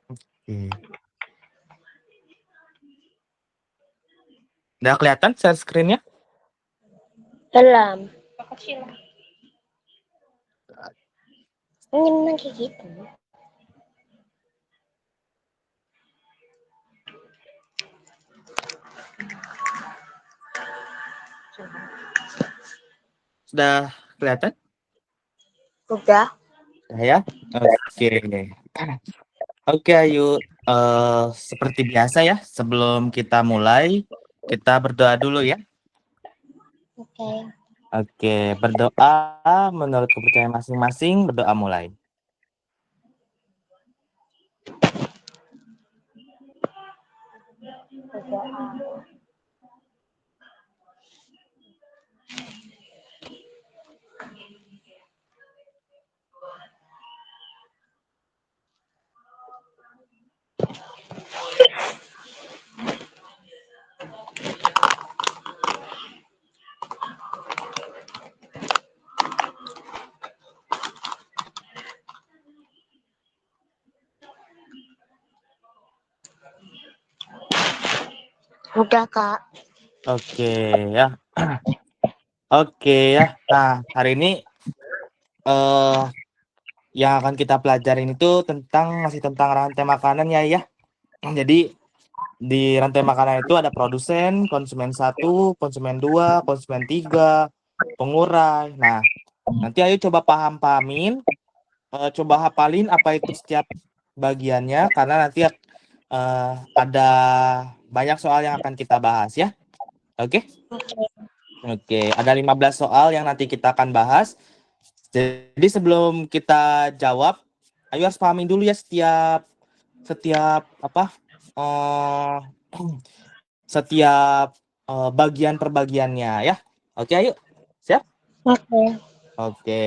Oke. Udah kelihatan share screen-nya? Belum. Ini memang kayak gitu. Sudah kelihatan? Udah. Ya. Oke. Oke, Ayu. Seperti biasa ya, sebelum kita mulai, kita berdoa dulu ya. Oke. Oke, berdoa menurut kepercayaan masing-masing, berdoa mulai. Udah, Kak. Oke ya. Oke ya. Nah, hari ini yang akan kita pelajarin itu masih tentang rantai makanan ya. Jadi di rantai makanan itu ada produsen, konsumen 1, konsumen 2, konsumen 3, pengurai. Nah, nanti ayo coba pahamin, coba hafalin apa itu setiap bagiannya, karena nanti ada banyak soal yang akan kita bahas ya. Oke? Oke, ada 15 soal yang nanti kita akan bahas. Jadi sebelum kita jawab, ayo harus pahamin dulu ya setiap setiap bagian per bagiannya ya. Oke, ayo. Siap? Oke. Oke.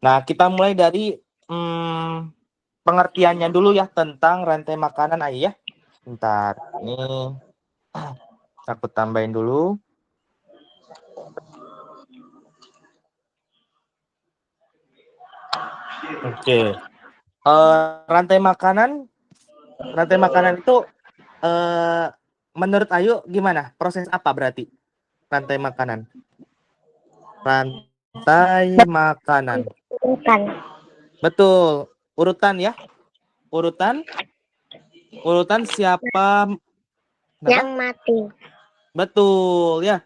Nah, kita mulai dari pengertiannya dulu ya tentang rantai makanan, ayo ya. Bentar. Ini aku tambahin dulu. Oke. Rantai makanan itu menurut Ayu gimana? Proses apa berarti? Rantai makanan. Rantai makanan. Bukan. Betul. Urutan ya. Urutan siapa? Yang mati. Betul ya.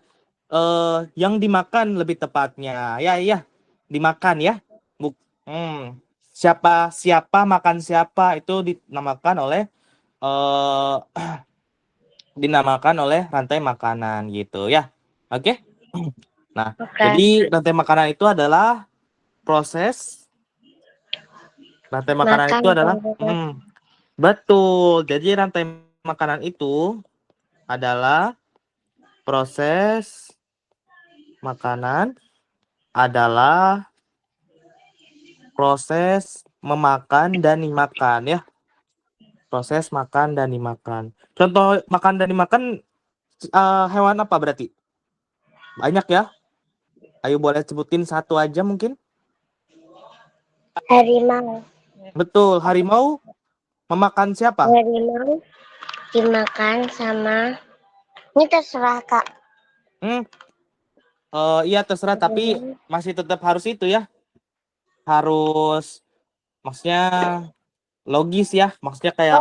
Yang dimakan lebih tepatnya. Ya. Dimakan ya. Siapa makan siapa itu dinamakan oleh rantai makanan gitu ya. Oke? Nah, jadi rantai makanan itu adalah proses rantai makanan Makan itu adalah dan betul. Jadi rantai makanan itu adalah proses makanan adalah proses memakan dan dimakan ya. Proses makan dan dimakan. Contoh makan dan dimakan hewan apa berarti? Banyak ya. Ayo boleh sebutin satu aja mungkin. harimau. Betul, harimau memakan siapa? Harimau dimakan sama. Ini terserah, Kak. Iya terserah, tapi masih tetap harus itu ya. Harus maksudnya logis ya. Maksudnya kayak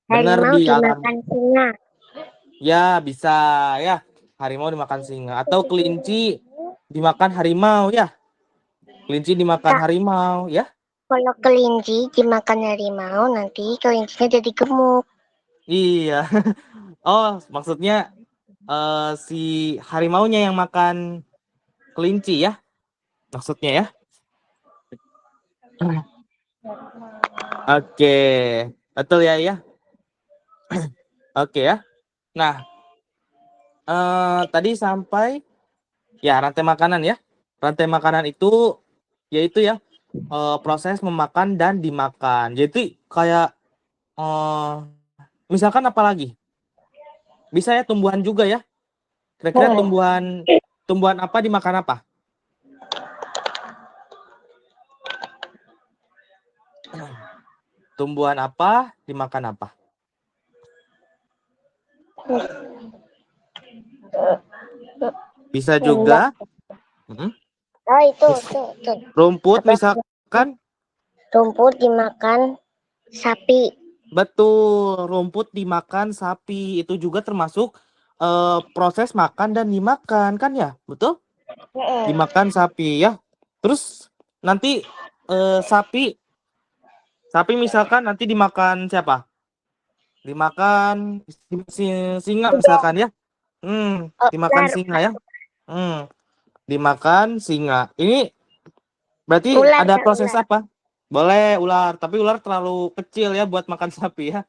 benar harimau di alam. dimakan singa. Ya, bisa ya. Harimau dimakan singa atau kelinci dimakan harimau ya. Kelinci dimakan Kak, harimau ya. kalau kelinci dimakan harimau, nanti kelincinya jadi gemuk. Iya. Oh, maksudnya si harimaunya yang makan kelinci ya. Maksudnya ya. Oke. Betul ya. Oke ya. Nah, tadi sampai ya rantai makanan ya. Rantai makanan itu yaitu ya proses memakan dan dimakan. Jadi kayak misalkan apa lagi? Bisa ya tumbuhan juga ya. Kira-kira tumbuhan apa dimakan apa? Tumbuhan apa dimakan apa? Bisa juga Oh itu rumput apa? misalkan. Rumput dimakan sapi. Betul, rumput dimakan sapi itu juga termasuk proses makan dan dimakan kan ya, betul? Dimakan sapi ya. Terus nanti sapi misalkan nanti dimakan siapa? Dimakan singa misalkan ya. Oh, Dimakan ular, singa ya. Dimakan singa. Ini berarti ular, ada Kak, proses ular. apa? Boleh ular, tapi ular terlalu kecil ya buat makan sapi ya.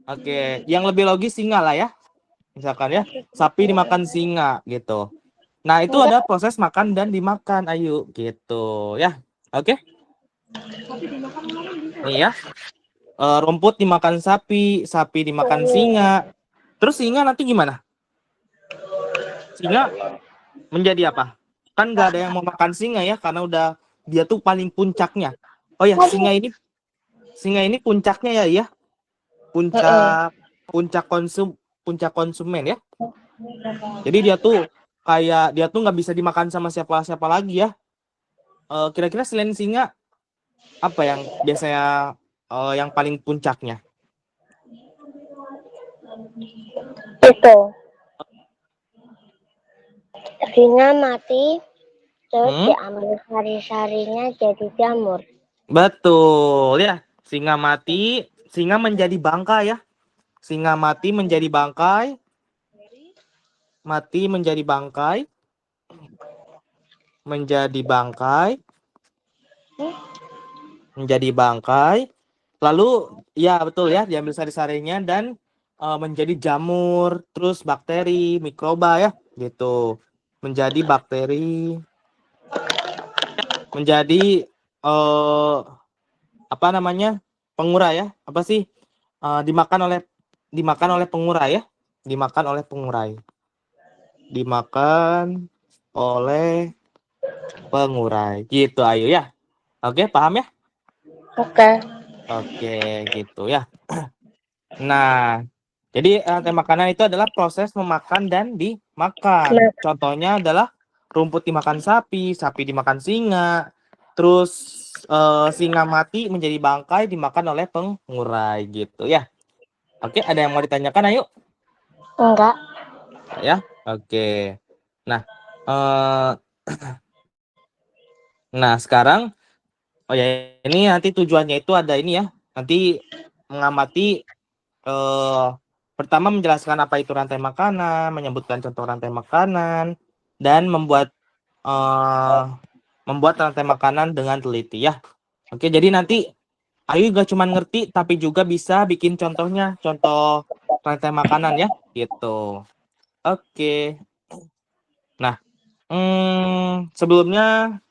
Oke, yang lebih logis singa lah ya. Misalkan ya, sapi dimakan singa gitu. Nah, itu Enggak. ada proses makan dan dimakan, ayo gitu ya. Oke. Nih ya. Rumput dimakan sapi, sapi dimakan singa. Terus singa nanti gimana? Singa menjadi apa? Kan nggak ada yang mau makan singa ya, karena udah dia tuh paling puncaknya. Oh ya, singa ini puncaknya ya, ya. Puncak konsumen ya. Jadi dia tuh nggak bisa dimakan sama siapa-siapa lagi ya. Kira-kira selain singa apa yang biasanya yang paling puncaknya? Itu singa mati terus diambil sari-sarinya jadi jamur. Betul ya. Singa mati, singa menjadi bangkai ya. Singa mati menjadi bangkai, mati menjadi bangkai, menjadi bangkai, menjadi bangkai. Lalu ya betul ya, diambil sari-sarinya dan menjadi jamur, terus bakteri, mikroba ya, gitu. Menjadi bakteri, menjadi apa namanya? Pengurai ya. Apa sih? Dimakan oleh pengurai ya. Dimakan oleh pengurai. Dimakan oleh pengurai. Gitu Ayu ya. Oke, paham ya? Oke. Oke, gitu ya. Nah, jadi rantai makanan itu adalah proses memakan dan dimakan. Contohnya adalah rumput dimakan sapi, sapi dimakan singa, terus singa mati menjadi bangkai dimakan oleh pengurai gitu ya. Oke, ada yang mau ditanyakan? Ayo. Enggak. Ya, oke. Nah, nah sekarang, oh ya ini nanti tujuannya itu ada ini ya. Nanti mengamati pertama menjelaskan apa itu rantai makanan, menyebutkan contoh rantai makanan, dan membuat rantai makanan dengan teliti ya. Oke, jadi nanti Ayu gak cuma ngerti, tapi juga bisa bikin contohnya, contoh rantai makanan ya, gitu. Oke. Nah, sebelumnya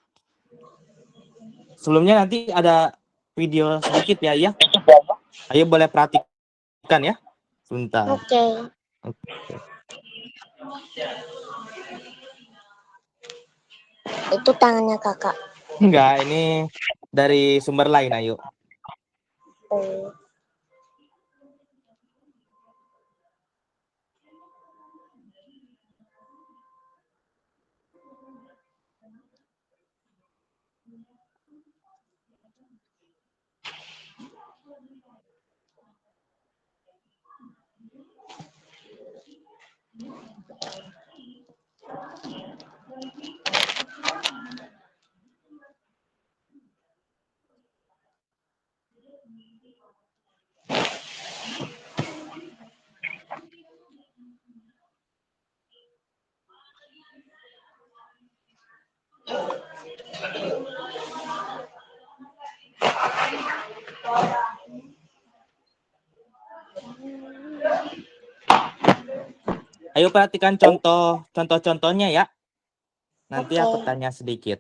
nanti ada video sedikit ya, ya. Ayo boleh perhatikan ya, sebentar. Oke. Oke. Itu tangannya kakak. Enggak, ini dari sumber lain, ayo. Oh. Ayo perhatikan contoh-contohnya ya. Nanti Oke. aku tanya sedikit.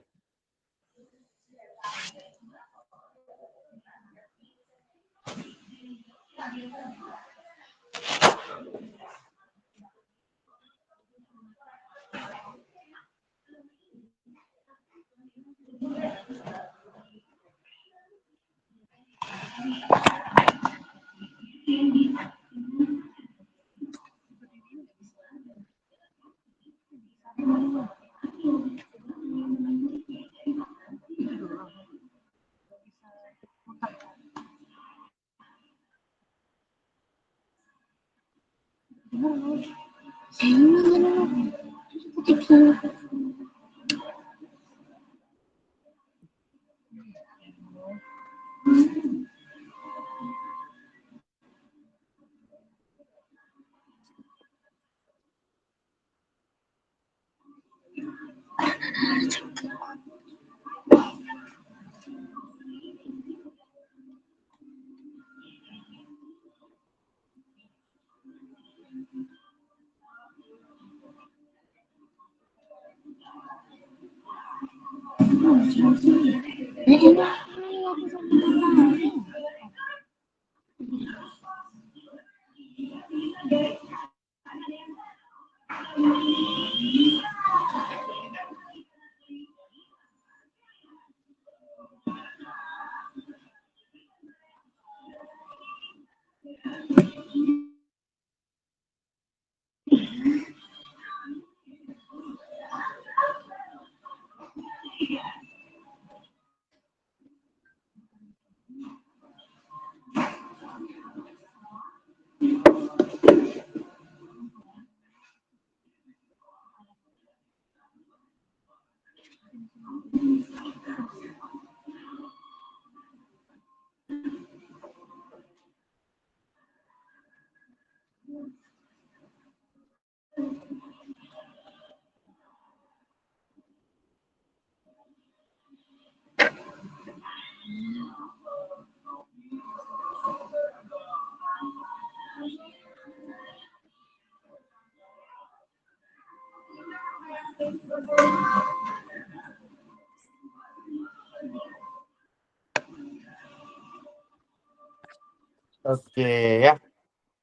Oke ya.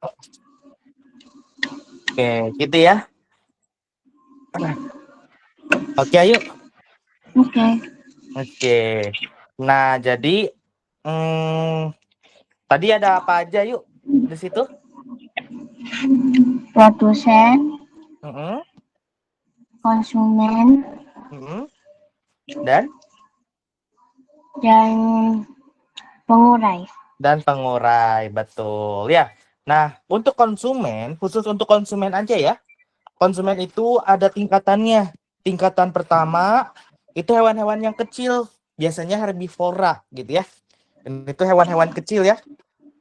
Oke, gitu ya. Oke, ayo. Oke. Oke. Nah, jadi tadi ada apa aja yuk di situ? Produsen, Mm-mm, konsumen, mm-mm. Dan pengurai. pengurai, betul ya. Nah, untuk konsumen, khusus untuk konsumen aja ya. Konsumen itu ada tingkatannya. Tingkatan pertama itu hewan-hewan yang kecil, biasanya herbivora gitu ya. Dan itu hewan-hewan kecil ya.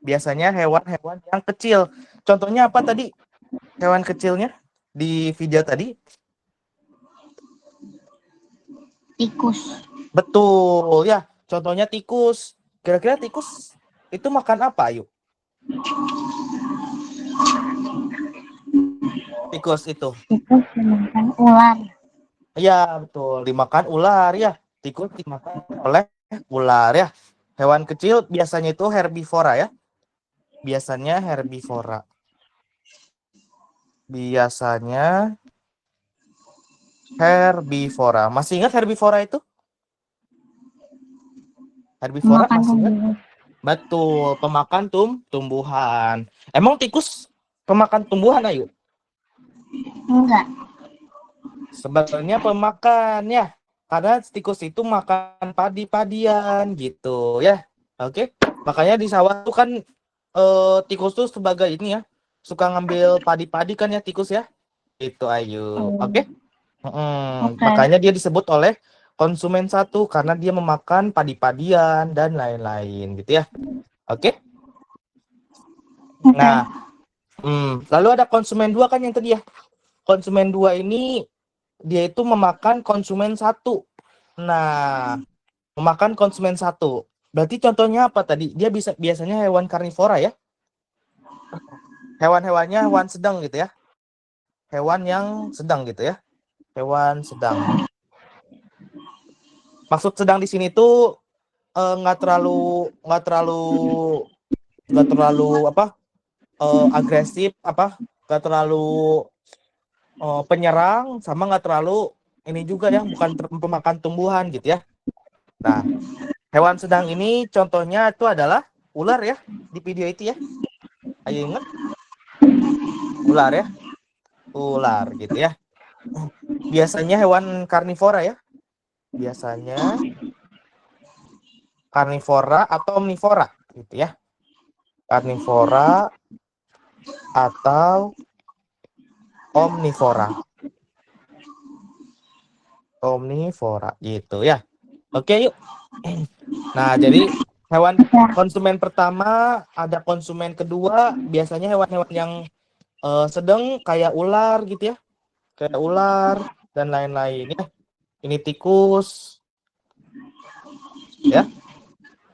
Biasanya hewan-hewan yang kecil. Contohnya apa tadi? Hewan kecilnya di video tadi? Tikus. Betul ya. Contohnya tikus. Kira-kira tikus itu makan apa, yuk? Tikus itu. Tikus dimakan ular. Ya, betul. Dimakan ular ya. Tikus dimakan oleh ular ya. Hewan kecil biasanya itu herbivora ya. Biasanya herbivora. Biasanya herbivora. Masih ingat herbivora itu? Herbivora Makan masih ingat? tumbuhan. Betul, pemakan tumbuhan. Emang tikus pemakan tumbuhan, ayo? Enggak. Sebenarnya pemakan ya. Karena tikus itu makan padi-padian gitu ya. Oke. Makanya di sawah tuh kan tikus tuh sebagai ini ya. Suka ngambil padi-padi kan ya tikus ya. Itu ayo. Oke. Oke. Makanya dia disebut oleh konsumen satu karena dia memakan padi-padian dan lain-lain gitu ya. Oke. Oke. Nah, lalu ada konsumen dua kan yang tadi ya. Konsumen dua ini dia itu memakan konsumen satu. Nah, memakan konsumen satu. Berarti contohnya apa tadi? Dia biasanya hewan karnivora ya. Hewan-hewannya hewan sedang gitu ya. Hewan yang sedang gitu ya. Hewan sedang. Maksud sedang di sini tuh nggak terlalu apa agresif apa nggak terlalu penyerang sama nggak terlalu ini juga ya bukan pemakan tumbuhan gitu ya. Nah, hewan sedang ini contohnya itu adalah ular ya di video itu ya. Ayo ingat ular ya, ular gitu ya. Biasanya hewan karnivora ya. Biasanya karnivora atau omnivora gitu ya. Karnivora atau omnivora. Omnivora gitu ya. Oke, yuk. Nah, jadi hewan konsumen pertama, ada konsumen kedua, biasanya hewan-hewan yang sedang kayak ular gitu ya. Kayak ular dan lain-lain ya. Ini tikus ya.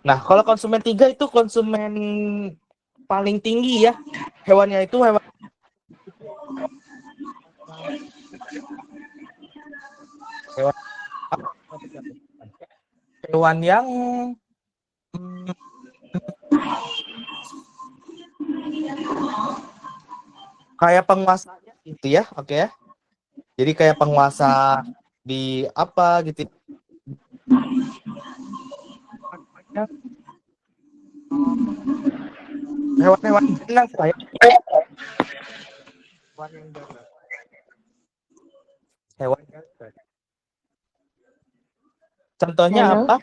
Nah, kalau konsumen tiga itu konsumen paling tinggi ya. Hewannya itu hewan hewan yang mm, kayak penguasanya gitu ya. Oke ya. Jadi kayak penguasa di apa gitu ya. Hewan-hewan ganas lah ya. Hewan yang ganas. Hewan ganas. Contohnya Halo, apa?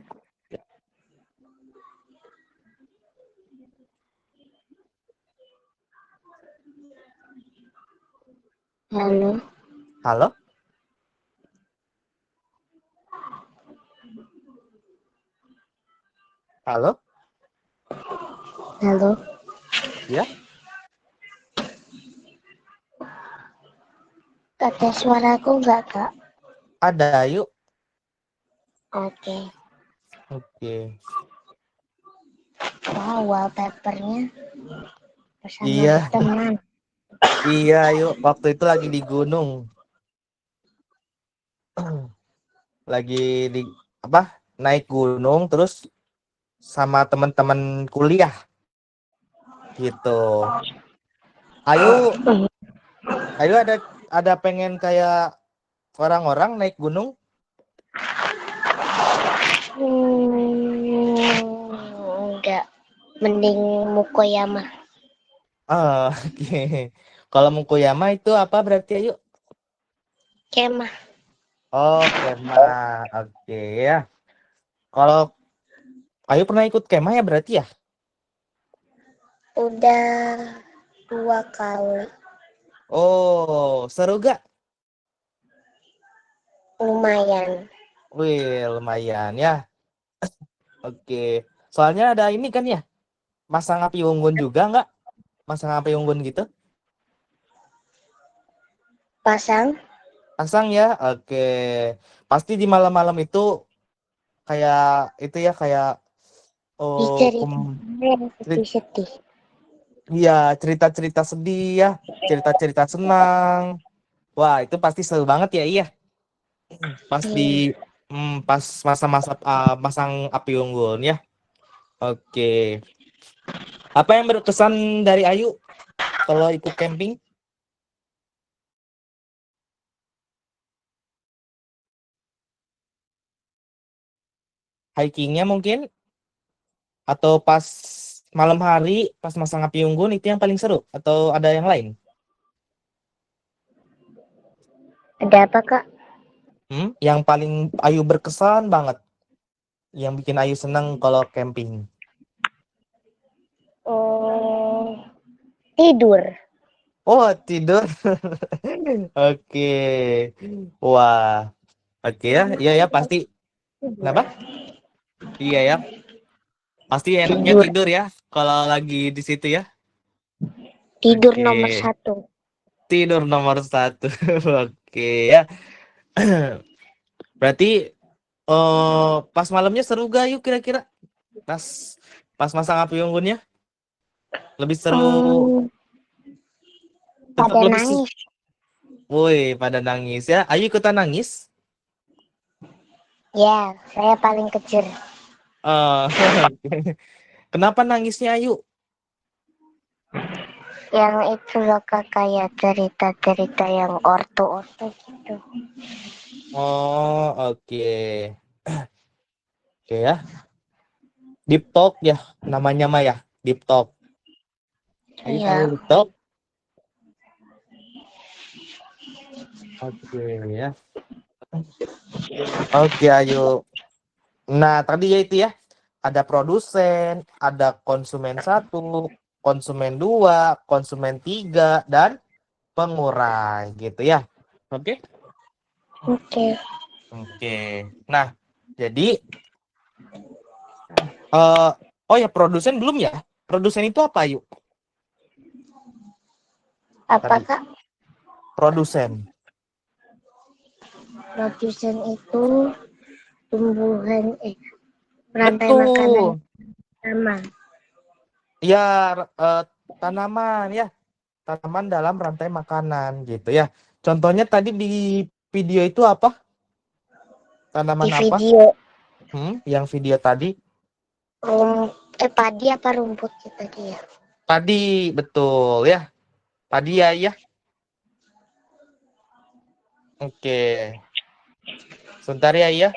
halo, Halo? Halo? halo. Ya? Ada suaraku nggak, Kak? Ada, yuk. Oke. Oke. Wow, wallpapernya bersama Iya, berteman. iya, yuk. Waktu itu lagi di gunung. Lagi di apa? Naik gunung terus sama teman-teman kuliah gitu. Ayo, ayo ada pengen kayak orang-orang naik gunung? Enggak. Mending Mukoyama. Ah, oke. Kalau Mukuyama itu apa berarti ayo? Kemah. Oh, kemah. Oke ya. Kalau ayo pernah ikut kemah ya berarti ya? Udah 2 kali. Oh, seru gak? Lumayan. Wih, lumayan ya. Oke. Soalnya ada ini kan ya, masang api unggun juga nggak? Masang api unggun gitu? Pasang Pasang ya? Oke. Pasti di malam-malam itu kayak itu ya, kayak oh, diceritain yang sedih-sedih. iya, cerita-cerita sedih ya, cerita-cerita senang. Wah, itu pasti seru banget ya, iya. Pas di Iya. pas masa-masa pasang api unggun ya. Oke. Apa yang berkesan dari Ayu kalau ikut camping? Hikingnya mungkin, atau pas malam hari pas masang api unggun itu yang paling seru atau ada yang lain? Ada apa, Kak? Yang paling Ayu berkesan banget, yang bikin Ayu senang kalau camping? Oh, tidur. Oh, tidur. Oke. Wah, oke ya. Iya ya, pasti. Tidur. Kenapa? Iya ya, pasti enaknya Tidur. tidur ya kalau lagi di situ ya. Tidur Oke. nomor satu. Tidur nomor satu. Oke ya. Berarti pas malamnya seru gak yuk kira-kira? Pas pas masang api unggunnya lebih seru, Hmm, tetap pada lebih sih. nangis. Woi, pada nangis ya. Ayo ikutan nangis. Ya, saya paling kecil. Eh, Kenapa nangisnya Ayu? Yang itu loh, Kak, kayak cerita-cerita yang orto-orto gitu. Oh, oke. Oke ya. Deep talk ya namanya Maya. Deep talk. Ayu Iya. tahu deep talk? Oke ya. Oke, Ayu. Nah, tadi ya itu ya. Ada produsen, ada konsumen 1, konsumen 2, konsumen 3, dan pengurai gitu ya. Oke? Oke. Oke. Nah, jadi oh ya, produsen belum ya? Produsen itu apa, Ayu? Apa Tadi Kak? produsen. Produsen itu tumbuhan rantai makanan Betul. sama. Ya, tanaman ya. Tanaman dalam rantai makanan gitu ya. Contohnya tadi di video itu apa? Tanaman Di apa? video Yang video tadi? padi apa rumput kita dia? Padi, betul ya. Padi ya. Oke. Sebentar ya.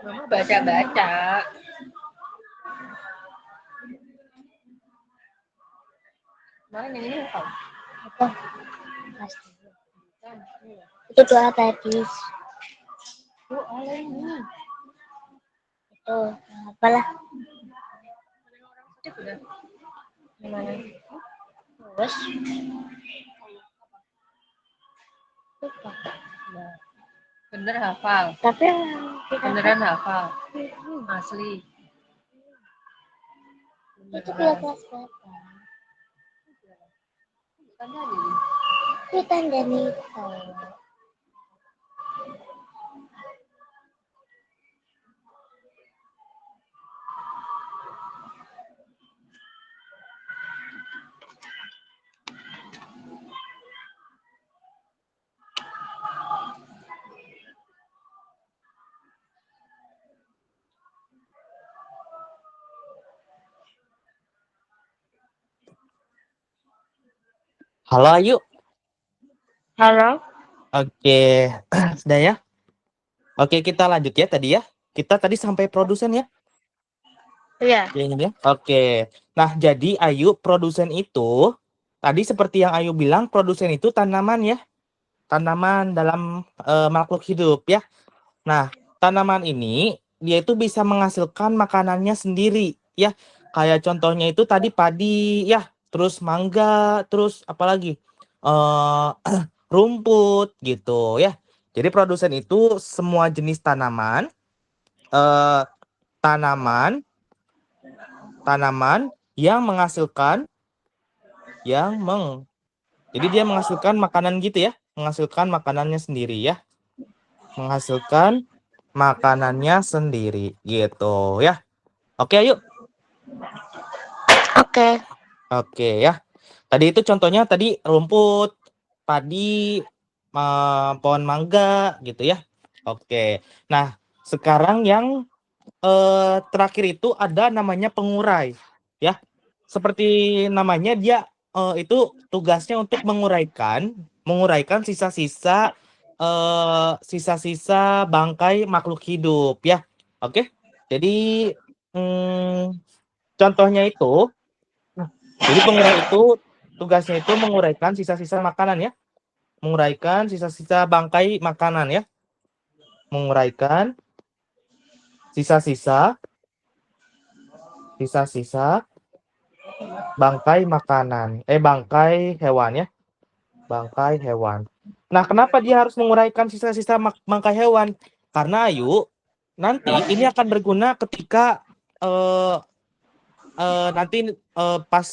Mama baca-baca. Mana ini apa? Apa? Pasti. Itu doa tadi. Oh, ala ini. Itu apalah Cek udah. gimana? Terus lupa. Nah, bener hafal. Tapi yang kita Beneran hafal. Asli. itu dia kelas berapa? Kan tadi. Itu tanda nih. Halo Ayu. Halo? Oke. Sudah ya? Oke, kita lanjut ya tadi ya. Kita tadi sampai produsen ya. Iya. Ya, ini ya. Oke. Nah, jadi Ayu, produsen itu tadi seperti yang Ayu bilang, produsen itu tanaman ya. Tanaman dalam makhluk hidup ya. Nah, tanaman ini dia itu bisa menghasilkan makanannya sendiri ya. Kayak contohnya itu tadi padi ya, terus mangga, terus apalagi eh rumput gitu ya. Jadi produsen itu semua jenis tanaman eh tanaman tanaman yang menghasilkan jadi dia menghasilkan makanan gitu ya, menghasilkan makanannya sendiri ya. Menghasilkan makanannya sendiri gitu ya. Oke, yuk. Oke. Oke ya. Tadi itu contohnya tadi rumput, padi, pohon mangga gitu ya. Oke. Nah, sekarang yang terakhir itu ada namanya pengurai ya. Seperti namanya dia itu tugasnya untuk menguraikan sisa-sisa bangkai makhluk hidup ya. Oke. Jadi contohnya itu jadi pengurai itu tugasnya itu menguraikan sisa-sisa makanan ya. Menguraikan sisa-sisa bangkai makanan ya. Menguraikan sisa-sisa bangkai makanan. Bangkai hewan ya. Bangkai hewan. Nah, kenapa dia harus menguraikan sisa-sisa bangkai hewan? Karena Ayu, nanti ini akan berguna ketika nanti pas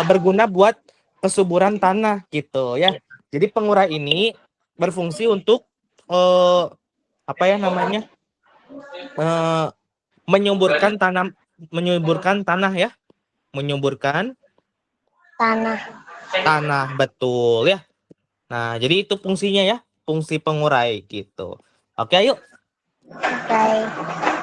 berguna buat kesuburan tanah gitu ya. Jadi pengurai ini berfungsi untuk apa ya namanya? Menyuburkan tanah ya. Menyuburkan tanah, betul ya. Nah, jadi itu fungsinya ya, fungsi pengurai gitu. Oke, ayo. Oke.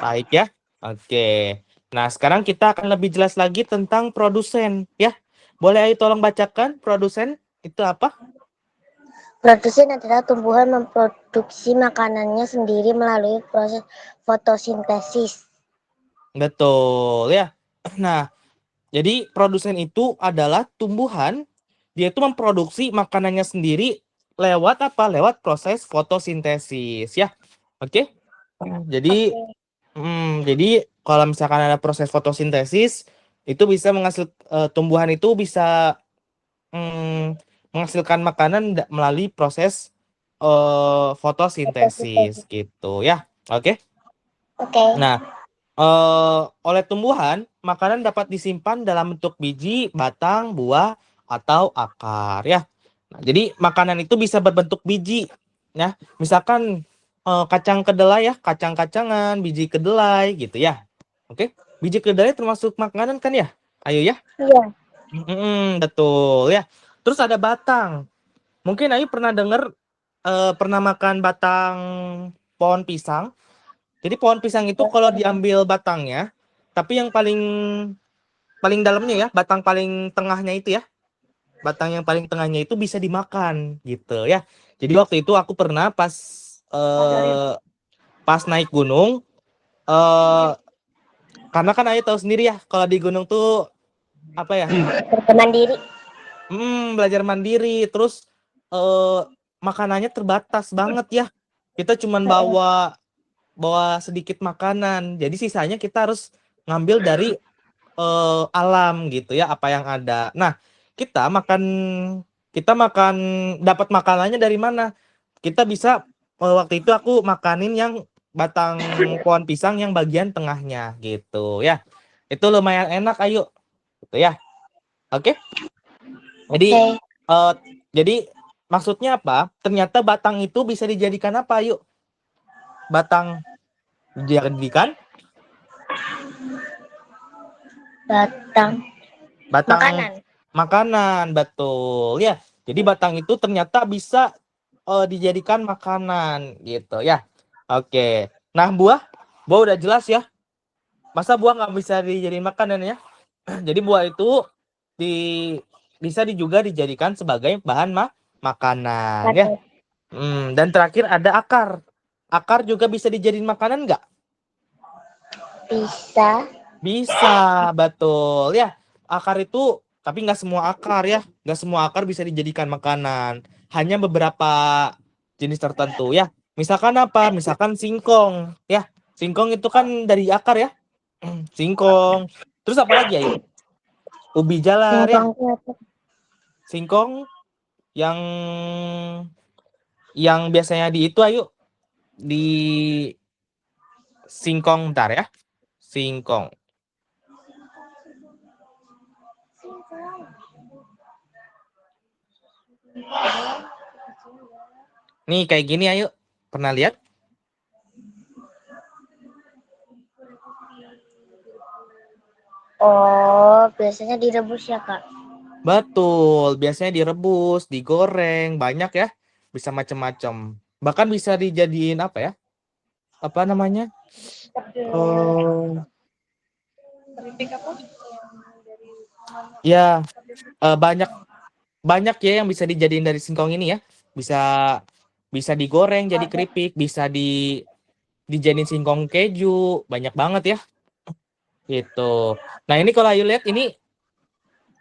Baik ya. Oke. Nah, sekarang kita akan lebih jelas lagi tentang produsen ya. Boleh ayo tolong bacakan produsen itu apa? Produsen adalah tumbuhan memproduksi makanannya sendiri melalui proses fotosintesis. Betul ya. Nah, jadi produsen itu adalah tumbuhan, dia itu memproduksi makanannya sendiri lewat apa? Lewat proses fotosintesis ya. Oke. Jadi jadi kalau misalkan ada proses fotosintesis itu bisa tumbuhan itu bisa menghasilkan makanan melalui proses fotosintesis gitu ya. Oke. Oke. Nah, oleh tumbuhan, makanan dapat disimpan dalam bentuk biji, batang, buah, atau akar ya. Nah, jadi makanan itu bisa berbentuk biji ya. Misalkan kacang kedelai ya, kacang-kacangan, biji kedelai gitu ya. Oke. Biji kedelai termasuk makanan kan ya? Ayo ya. Iya. Betul ya. Terus ada batang. Mungkin Ayu pernah dengar pernah makan batang pohon pisang. Jadi pohon pisang itu kalau diambil batangnya, tapi yang paling dalamnya ya, batang paling tengahnya itu ya. Batang yang paling tengahnya itu bisa dimakan gitu ya. Jadi waktu itu aku pernah pas naik gunung karena kan Ayu tahu sendiri ya, kalau di gunung tuh apa ya? Mandiri. Belajar mandiri, terus makanannya terbatas banget ya. Kita cuman bawa sedikit makanan. Jadi sisanya kita harus ngambil dari alam gitu ya, apa yang ada. Nah, kita makan dapat makanannya dari mana? Kita bisa waktu itu aku makanin yang batang pohon pisang yang bagian tengahnya gitu ya. Itu lumayan enak, ayo. Gitu ya. Oke. Jadi jadi maksudnya apa? Ternyata batang itu bisa dijadikan apa, yuk? Batang dijadikan Batang makanan, betul ya. Jadi batang itu ternyata bisa dijadikan makanan gitu ya. Oke. Nah, buah udah jelas ya. Masa buah nggak bisa dijadikan makanan ya? Jadi buah itu bisa juga dijadikan sebagai bahan makanan ya. Dan terakhir ada akar. Akar juga bisa dijadiin makanan nggak? Bisa. Bisa, betul ya. Akar itu, tapi nggak semua akar ya. Nggak semua akar bisa dijadikan makanan. Hanya beberapa jenis tertentu ya. Misalkan apa? Misalkan singkong ya. Singkong itu kan dari akar ya. Singkong. Terus apa lagi ayo? Ubi jalar ya. Singkong yang biasanya di itu ayo di singkong bentar ya. Singkong. Nih kayak gini ayo. Pernah lihat? Oh, biasanya direbus ya, Kak? Betul, biasanya direbus, digoreng, banyak ya. Bisa macam-macam. Bahkan bisa dijadiin apa ya? Apa namanya? Ya, banyak ya yang bisa dijadiin dari singkong ini ya. Bisa digoreng jadi keripik, bisa dijadiin singkong keju, banyak banget ya. Gitu. Nah, ini kalau Ayu lihat ini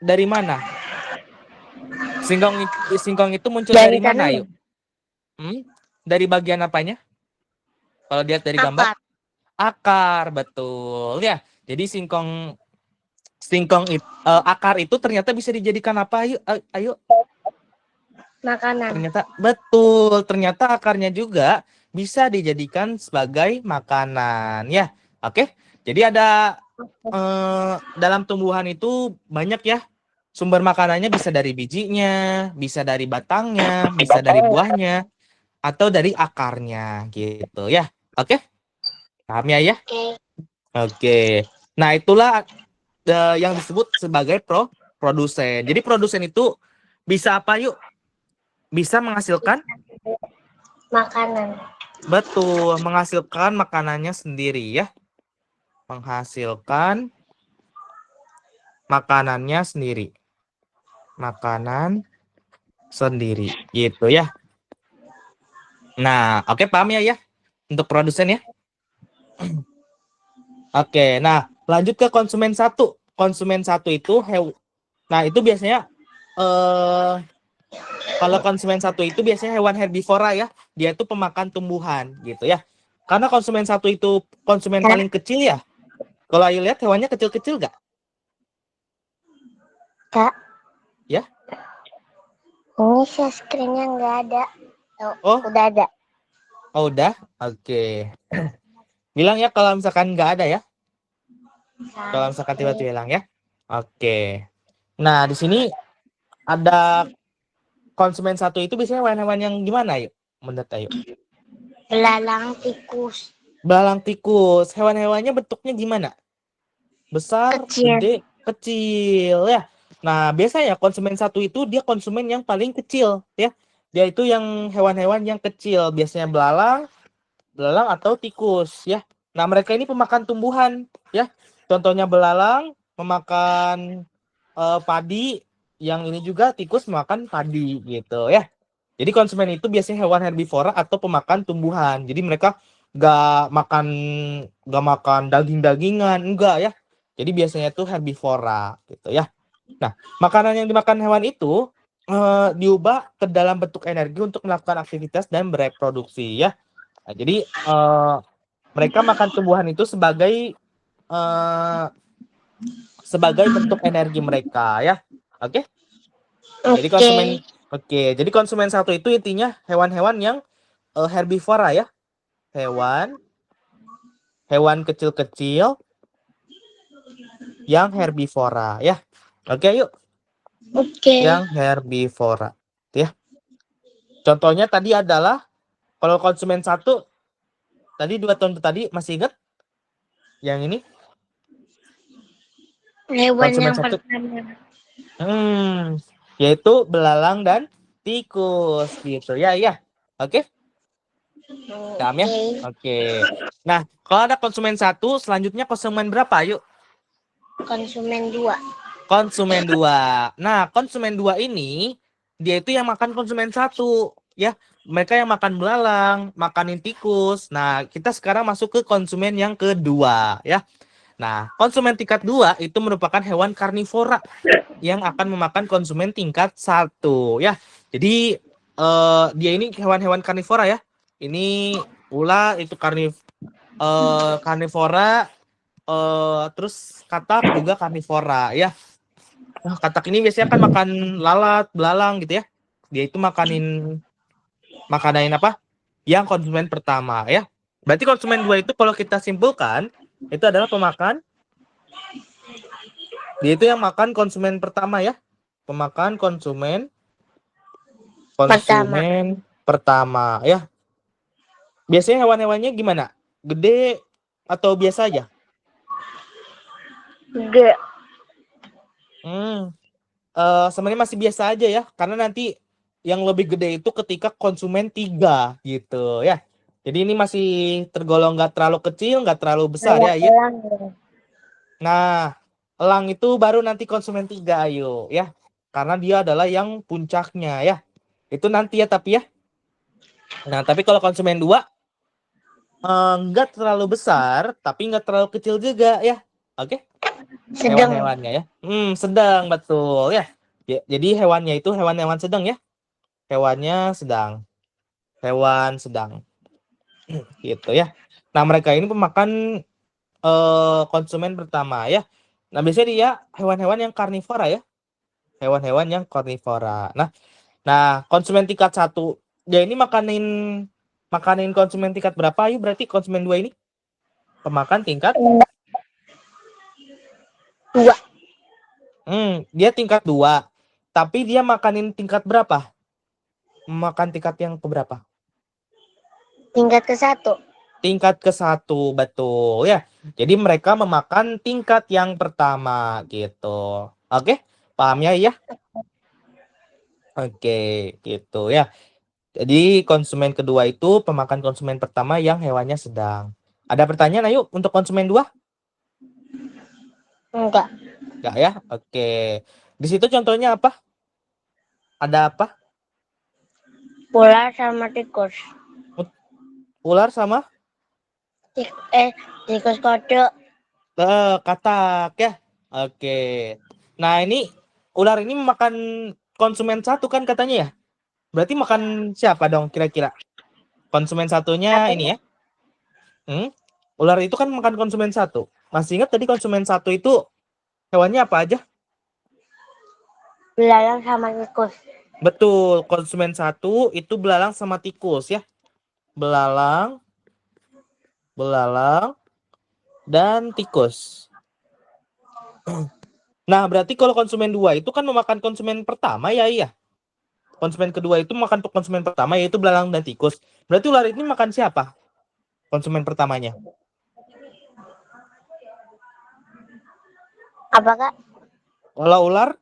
dari mana? Singkong itu muncul dari mana, Ayu? Dari bagian apanya? Kalau lihat dari gambar? Akar, betul ya. Jadi akar itu ternyata bisa dijadikan apa? Ayo. Makanan. Ternyata akarnya juga bisa dijadikan sebagai makanan ya. Oke. Jadi ada dalam tumbuhan itu banyak ya. Sumber makanannya bisa dari bijinya, bisa dari batangnya, bisa dari buahnya, atau dari akarnya gitu ya. Oke? Paham ya? Oke. Nah, itulah yang disebut sebagai produsen. Jadi produsen itu bisa apa yuk? Bisa menghasilkan makanan. Betul, menghasilkan makanannya sendiri ya. Menghasilkan makanannya sendiri. Makanan sendiri gitu ya. Nah, oke, paham ya untuk produsen ya. Oke, nah lanjut ke konsumen satu. Konsumen satu itu nah itu biasanya kalau konsumen satu itu biasanya hewan herbivora ya. Dia itu pemakan tumbuhan gitu ya. Karena konsumen satu itu konsumen Kak, paling kecil ya. Kalau Ayu lihat hewannya kecil-kecil nggak? Kak, Ya. ini share screen-nya nggak ada. Oh, Oh, udah ada. oh udah. Oke. Bilang ya kalau misalkan nggak ada ya. Kalau misalkan tiba-tiba hilang ya. Oke. Nah, di sini ada konsumen satu itu biasanya hewan-hewan yang gimana yuk? Menurut Ayu. Belalang tikus. Belalang tikus. Hewan-hewannya bentuknya gimana? Besar, Kecil. gede, kecil ya. Nah, biasanya konsumen satu itu dia konsumen yang paling kecil ya. Dia itu yang hewan-hewan yang kecil, biasanya belalang, belalang atau tikus ya. Nah, mereka ini pemakan tumbuhan ya. Contohnya belalang memakan padi, yang ini juga tikus memakan padi gitu ya. Jadi konsumen itu biasanya hewan herbivora atau pemakan tumbuhan. Jadi mereka nggak makan daging-dagingan, enggak ya. Jadi biasanya itu herbivora gitu ya. Nah, makanan yang dimakan hewan itu diubah ke dalam bentuk energi untuk melakukan aktivitas dan bereproduksi ya. Nah, jadi mereka makan tumbuhan itu sebagai bentuk energi mereka ya. Oke. Jadi Oke. jadi konsumen satu itu intinya hewan-hewan yang herbivora ya. Hewan kecil-kecil yang herbivora ya. Oke, yuk. Oke. Yang herbivora ya. Contohnya tadi adalah kalau konsumen satu tadi 2 contoh tadi masih ingat yang ini Hewan konsumen yang satu pertama. yaitu belalang dan tikus gitu ya ya. Oke, paham ya? Oke. Oke. Nah, kalau ada konsumen satu, selanjutnya konsumen berapa? Yuk. Konsumen 2. Konsumen 2. Nah, konsumen 2 ini dia itu yang makan konsumen satu ya. Mereka yang makan belalang, makanin tikus. Nah, kita sekarang masuk ke konsumen yang kedua ya. Nah, konsumen tingkat 2 itu merupakan hewan karnivora yang akan memakan konsumen tingkat 1 ya. Jadi dia ini hewan-hewan karnivora ya. Ini ular itu karnivora, terus katak juga karnivora ya. Nah, katak ini biasanya kan makan lalat, belalang gitu ya. Dia itu makanin apa? Yang konsumen pertama ya. Berarti konsumen 2 itu kalau kita simpulkan itu adalah pemakan. Dia itu yang makan konsumen pertama ya. Pemakan konsumen Pertama. pertama ya. Biasanya hewan-hewannya gimana? Gede atau biasa aja? G. Sebenarnya masih biasa aja ya, karena nanti yang lebih gede itu ketika konsumen 3 gitu ya. Jadi ini masih tergolong nggak terlalu kecil, nggak terlalu besar ya, ya. Elang. Nah, elang itu baru nanti konsumen 3 ayo ya. Karena dia adalah yang puncaknya ya. Itu nanti ya tapi ya. Nah, tapi kalau konsumen 2 nggak terlalu besar, tapi nggak terlalu kecil juga ya. Oke, Sedang. hewan-hewannya ya. Sedang betul ya. Jadi hewannya itu hewan-hewan sedang ya. Hewannya sedang. Hewan sedang. Gitu ya. Nah, mereka ini pemakan konsumen pertama ya. Nah, biasanya dia hewan-hewan yang karnivora ya. Hewan-hewan yang karnivora. Nah, konsumen tingkat 1 dia ini makanin konsumen tingkat berapa? Ayo berarti konsumen 2 ini pemakan tingkat 2. dia tingkat 2. Tapi dia makanin tingkat berapa? Makan tingkat yang keberapa? Tingkat ke-1. Tingkat ke-1, betul ya. Jadi mereka memakan tingkat yang pertama gitu. Oke, paham ya? Oke, gitu ya. Jadi konsumen kedua itu pemakan konsumen pertama yang hewannya sedang. Ada pertanyaan ayo untuk konsumen 2? Enggak. Enggak ya? Oke. Di situ contohnya apa? Ada apa? Ular sama tikus. Ular sama Tikus kodok. katak ya. Oke. Nah, ini ular ini memakan konsumen satu kan katanya ya? Berarti makan siapa dong kira-kira? Konsumen satunya Apa? ini ya. Ular itu kan makan konsumen satu. Masih ingat tadi konsumen satu itu hewannya apa aja? Belalang sama tikus. Betul, konsumen satu itu belalang sama tikus ya. Belalang, belalang, dan tikus. Nah, berarti kalau konsumen dua itu kan memakan konsumen pertama ya, iya. Konsumen kedua itu makan konsumen pertama yaitu belalang dan tikus. Berarti ular ini makan siapa? Konsumen pertamanya. Apa Kak? Kalau ular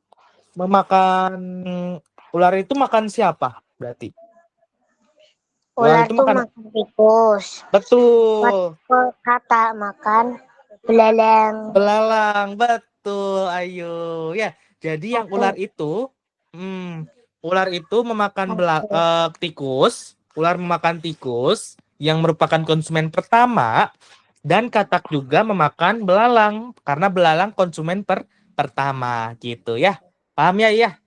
itu makan siapa? Berarti ular Ular itu tuh makan makan tikus. betul. Kata makan belalang. Belalang, betul. Ayo, ya. Jadi yang ular itu memakan tikus. Ular memakan tikus yang merupakan konsumen pertama dan katak juga memakan belalang karena belalang konsumen pertama gitu ya. Paham ya, iya?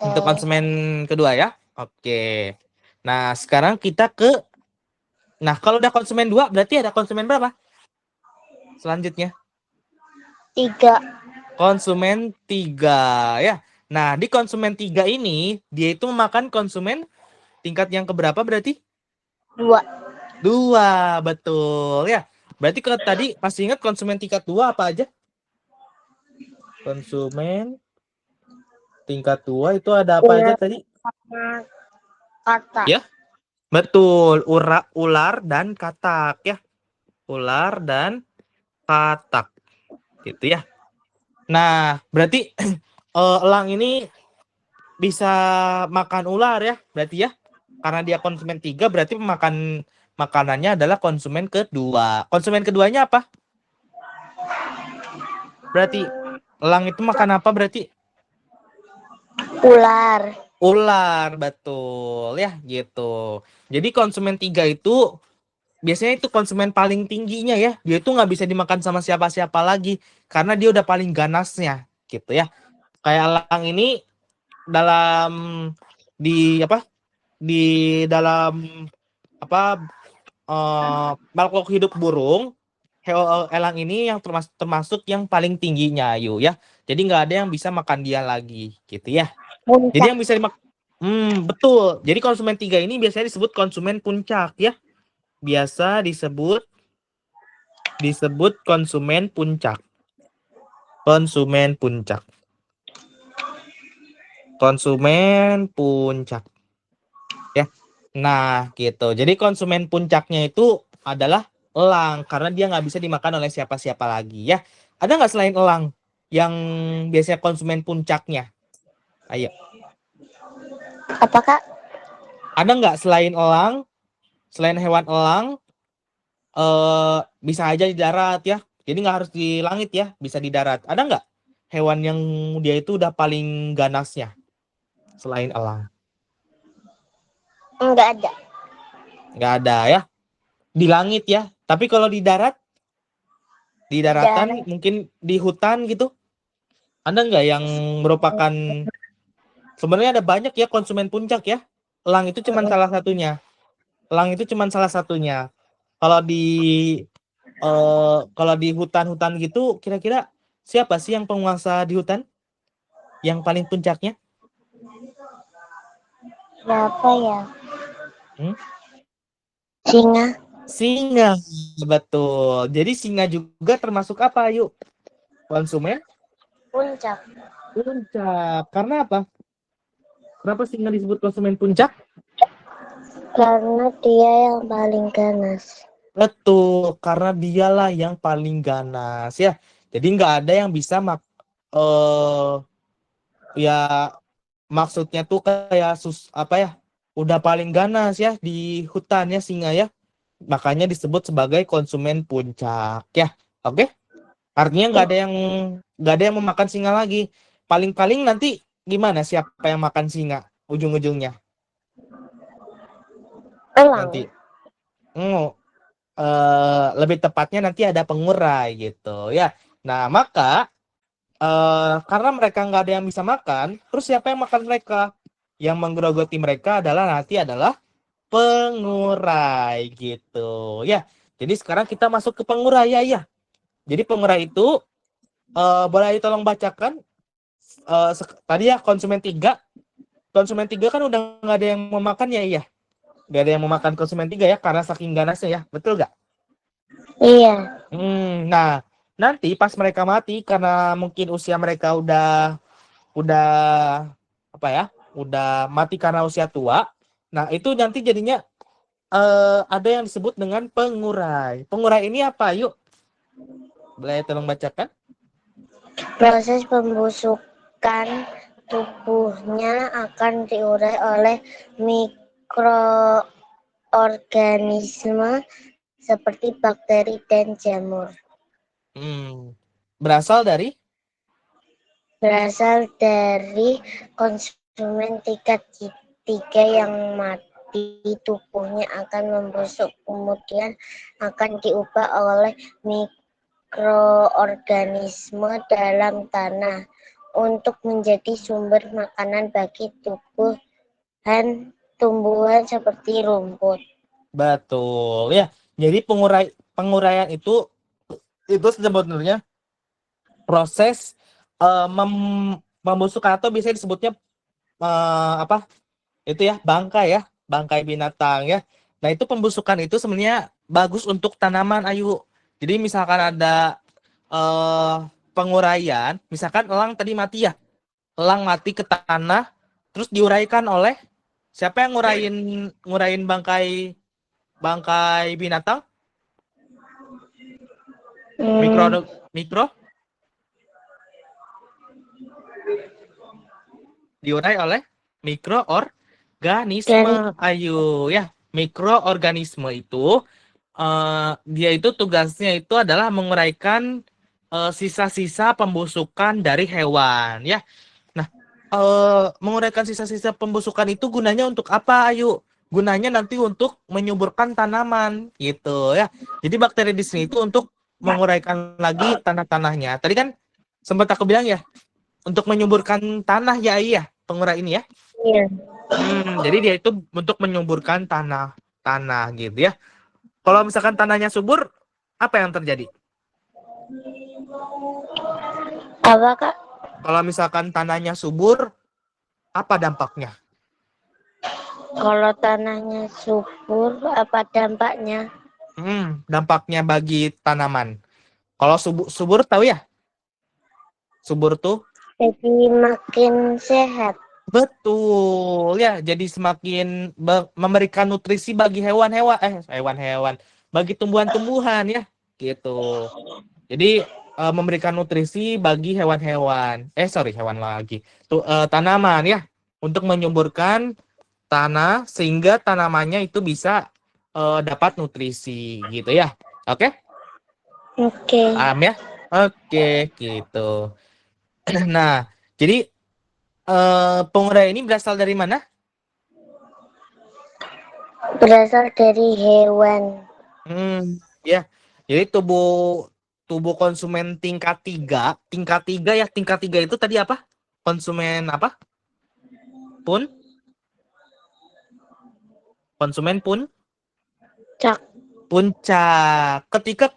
Untuk konsumen kedua ya. Oke. Nah, sekarang kita kalau udah konsumen 2 berarti ada konsumen berapa? Selanjutnya. 3. Konsumen 3 ya. Nah, di konsumen 3 ini dia itu memakan konsumen tingkat yang keberapa berarti? 2. 2, betul ya. Berarti kalau tadi masih ingat konsumen tingkat 2 apa aja? Konsumen tingkat 2 itu ada apa aja Ular tadi? sama katak. Ya, betul. Ular dan katak ya. Ular dan katak. Gitu ya. Nah, berarti elang ini bisa makan ular ya, berarti ya. Karena dia konsumen 3, berarti makanannya adalah konsumen kedua. Konsumen keduanya apa? Berarti elang itu makan apa berarti? Ular. Ular, betul ya gitu. Jadi konsumen 3 itu biasanya itu konsumen paling tingginya ya. Dia itu nggak bisa dimakan sama siapa-siapa lagi karena dia udah paling ganasnya gitu ya. Kayak elang ini dalam di apa? Di dalam makhluk hidup burung, elang ini yang termasuk yang paling tingginya, Ayu ya. Jadi nggak ada yang bisa makan dia lagi, gitu ya. Jadi Puncak. yang bisa dimakan, betul. Jadi konsumen 3 ini biasanya disebut konsumen puncak ya. Biasa disebut konsumen puncak. Konsumen puncak. Konsumen puncak. Ya. Nah, gitu. Jadi konsumen puncaknya itu adalah elang karena dia nggak bisa dimakan oleh siapa-siapa lagi ya. Ada nggak selain elang yang biasanya konsumen puncaknya? Ayo. Apa Kak? Ada nggak selain elang, selain hewan elang, bisa aja di darat ya. Jadi nggak harus di langit ya, bisa di darat. Ada nggak hewan yang dia itu udah paling ganasnya selain elang? Enggak ada. Nggak ada ya. Di langit ya. Tapi kalau di darat, di daratan, mungkin di hutan gitu. Ada nggak yang merupakan sebenarnya ada banyak ya konsumen puncak ya. Elang itu cuma salah satunya. Elang itu cuma salah satunya. Kalau di hutan-hutan gitu, kira-kira siapa sih yang penguasa di hutan? Yang paling puncaknya? Siapa ya? Hmm? Singa. Singa, betul. Jadi singa juga termasuk apa, yuk? Konsumen Puncak. puncak. Karena apa? Kenapa singa disebut konsumen puncak? Karena dia yang paling ganas. Betul, karena dialah yang paling ganas ya. Jadi nggak ada yang bisa ya maksudnya tuh kayak udah paling ganas ya di hutan ya singa ya. Makanya disebut sebagai konsumen puncak ya. Oke? Artinya nggak ada yang memakan singa lagi. Paling-paling nanti gimana siapa yang makan singa ujung-ujungnya? Elang. Nanti Oh, lebih tepatnya nanti ada pengurai gitu ya. Nah, maka karena mereka nggak ada yang bisa makan, terus siapa yang makan mereka? Yang menggerogoti mereka adalah pengurai gitu ya. Jadi sekarang kita masuk ke pengurai ya. Jadi pengurai itu boleh tolong bacakan tadi ya konsumen tiga kan udah nggak ada yang mau makan ya, iya. Nggak ada yang mau makan konsumen tiga ya karena saking ganasnya ya, betul nggak? Iya. Nah nanti pas mereka mati karena mungkin usia mereka udah apa ya, udah mati karena usia tua. Nah itu nanti jadinya ada yang disebut dengan pengurai. Pengurai ini apa? Yuk, boleh tolong bacakan? Proses pembusukan tubuhnya akan diurai oleh mikroorganisme seperti bakteri dan jamur. Berasal dari Konsumen tingkat 3 yang mati, tubuhnya akan membusuk, kemudian akan diubah oleh mikroorganisme dalam tanah untuk menjadi sumber makanan bagi tumbuhan seperti rumput. betul ya. Jadi penguraian itu sebenarnya proses membusukkan atau bisa disebutnya apa? Itu ya, bangkai binatang ya. Nah, itu pembusukan itu sebenarnya bagus untuk tanaman, Ayu. Jadi misalkan ada penguraian, misalkan elang tadi mati ya. Elang mati ke tanah terus diuraikan oleh siapa yang ngurain bangkai binatang? Mikro diurai oleh mikroorganisme, Ayu ya. Mikroorganisme itu dia itu tugasnya itu adalah menguraikan sisa-sisa pembusukan dari hewan ya. Nah, menguraikan sisa-sisa pembusukan itu gunanya untuk apa, Ayu? Gunanya nanti untuk menyuburkan tanaman gitu ya. Jadi bakteri di sini itu untuk menguraikan lagi tanah-tanahnya. Tadi kan sempat aku bilang ya, untuk menyuburkan tanah ya, iya, pengurai ini ya. Iya. Jadi dia itu untuk menyuburkan tanah gitu ya. Kalau misalkan tanahnya subur, apa yang terjadi? Apa, Kak? Kalau misalkan tanahnya subur, apa dampaknya? Kalau tanahnya subur, apa dampaknya? Dampaknya bagi tanaman. Kalau subur tahu ya? Subur tuh Jadi makin sehat. betul ya. Jadi semakin memberikan nutrisi bagi hewan-hewan, bagi tumbuhan-tumbuhan ya, gitu. Jadi memberikan nutrisi bagi hewan-hewan. Hewan lagi. Tanaman ya, untuk menyuburkan tanah sehingga tanamannya itu bisa dapat nutrisi gitu ya. Oke? Oke. Paham ya? Oke, gitu. Nah, jadi pengurai ini berasal dari mana? Berasal dari hewan. Ya. Jadi tubuh konsumen tingkat 3 ya, tingkat 3 itu tadi apa? Konsumen apa? Konsumen Cak. puncak. Ketika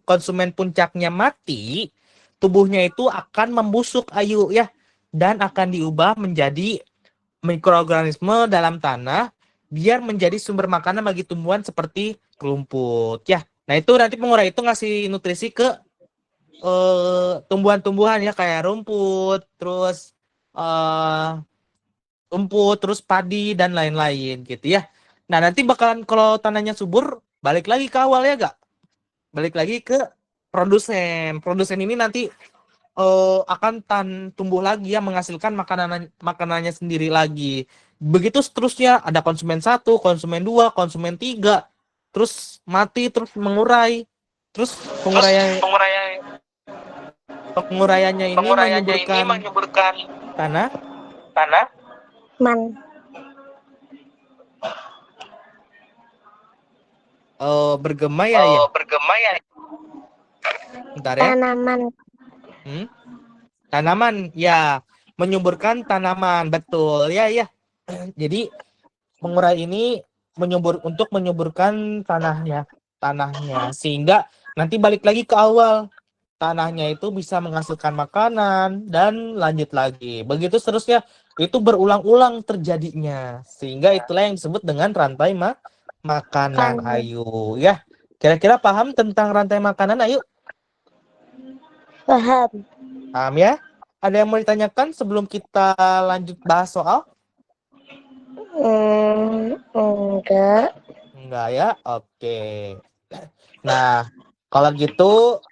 konsumen puncaknya mati, tubuhnya itu akan membusuk, Ayu ya, dan akan diubah menjadi mikroorganisme dalam tanah biar menjadi sumber makanan bagi tumbuhan seperti rumput ya. Nah, itu nanti pengurai itu ngasih nutrisi ke tumbuhan-tumbuhan ya, kayak eh, rumput, terus padi dan lain-lain gitu ya. Nah, nanti bakalan kalau tanahnya subur, balik lagi ke awal ya gak? Balik lagi ke produsen. Produsen ini nanti akan tumbuh lagi ya, menghasilkan makanannya sendiri lagi. Begitu seterusnya, ada konsumen 1, konsumen 2, konsumen 3, terus mati, terus mengurai. Terus penguraiannya ini menyuburkan tanah. Man. Bergema ya. Bentar ya. Tanaman. Tanaman ya, menyuburkan tanaman, betul ya. Jadi pengurai ini untuk menyuburkan tanahnya sehingga nanti balik lagi ke awal, tanahnya itu bisa menghasilkan makanan dan lanjut lagi begitu seterusnya, itu berulang-ulang terjadinya sehingga itulah yang disebut dengan rantai makanan. Ayu ya, kira-kira paham tentang rantai makanan? Ayu, Paham. paham ya? Ada yang mau ditanyakan sebelum kita lanjut bahas soal? Enggak ya? Oke. Nah, kalau gitu,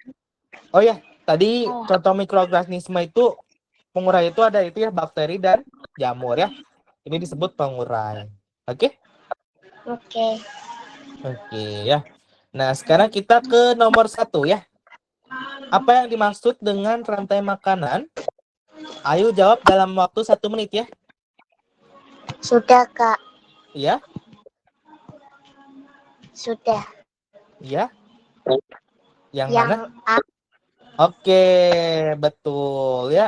oh ya, tadi contoh mikroorganisme itu, pengurai itu ada itu ya, bakteri dan jamur ya. Ini disebut pengurai. Oke? Oke. Oke ya. Nah, sekarang kita ke nomor 1 ya. Apa yang dimaksud dengan rantai makanan? Ayo jawab dalam waktu 1 menit ya. Sudah, Kak. Iya? Sudah. Iya? Yang Yang mana? Oke, betul ya.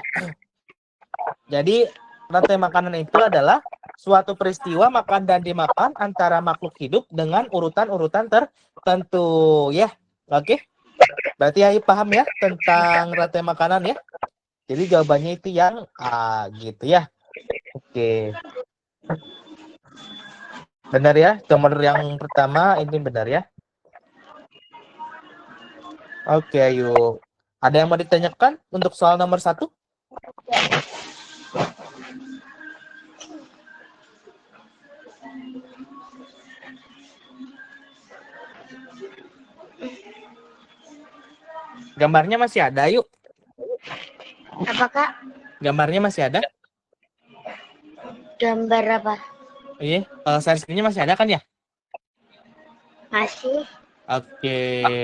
Jadi rantai makanan itu adalah suatu peristiwa makan dan dimakan antara makhluk hidup dengan urutan-urutan tertentu ya. Oke. Berarti Ayu paham ya tentang rantai makanan ya. Jadi jawabannya itu yang A gitu ya. Oke. Benar ya, nomor yang pertama ini benar ya. Oke, Ayu. Ada yang mau ditanyakan untuk soal nomor 1? Gambarnya masih ada, yuk. apa, Kak? Gambarnya masih ada? Gambar apa? Iya, share screen-nya masih ada kan ya? Masih. Oke,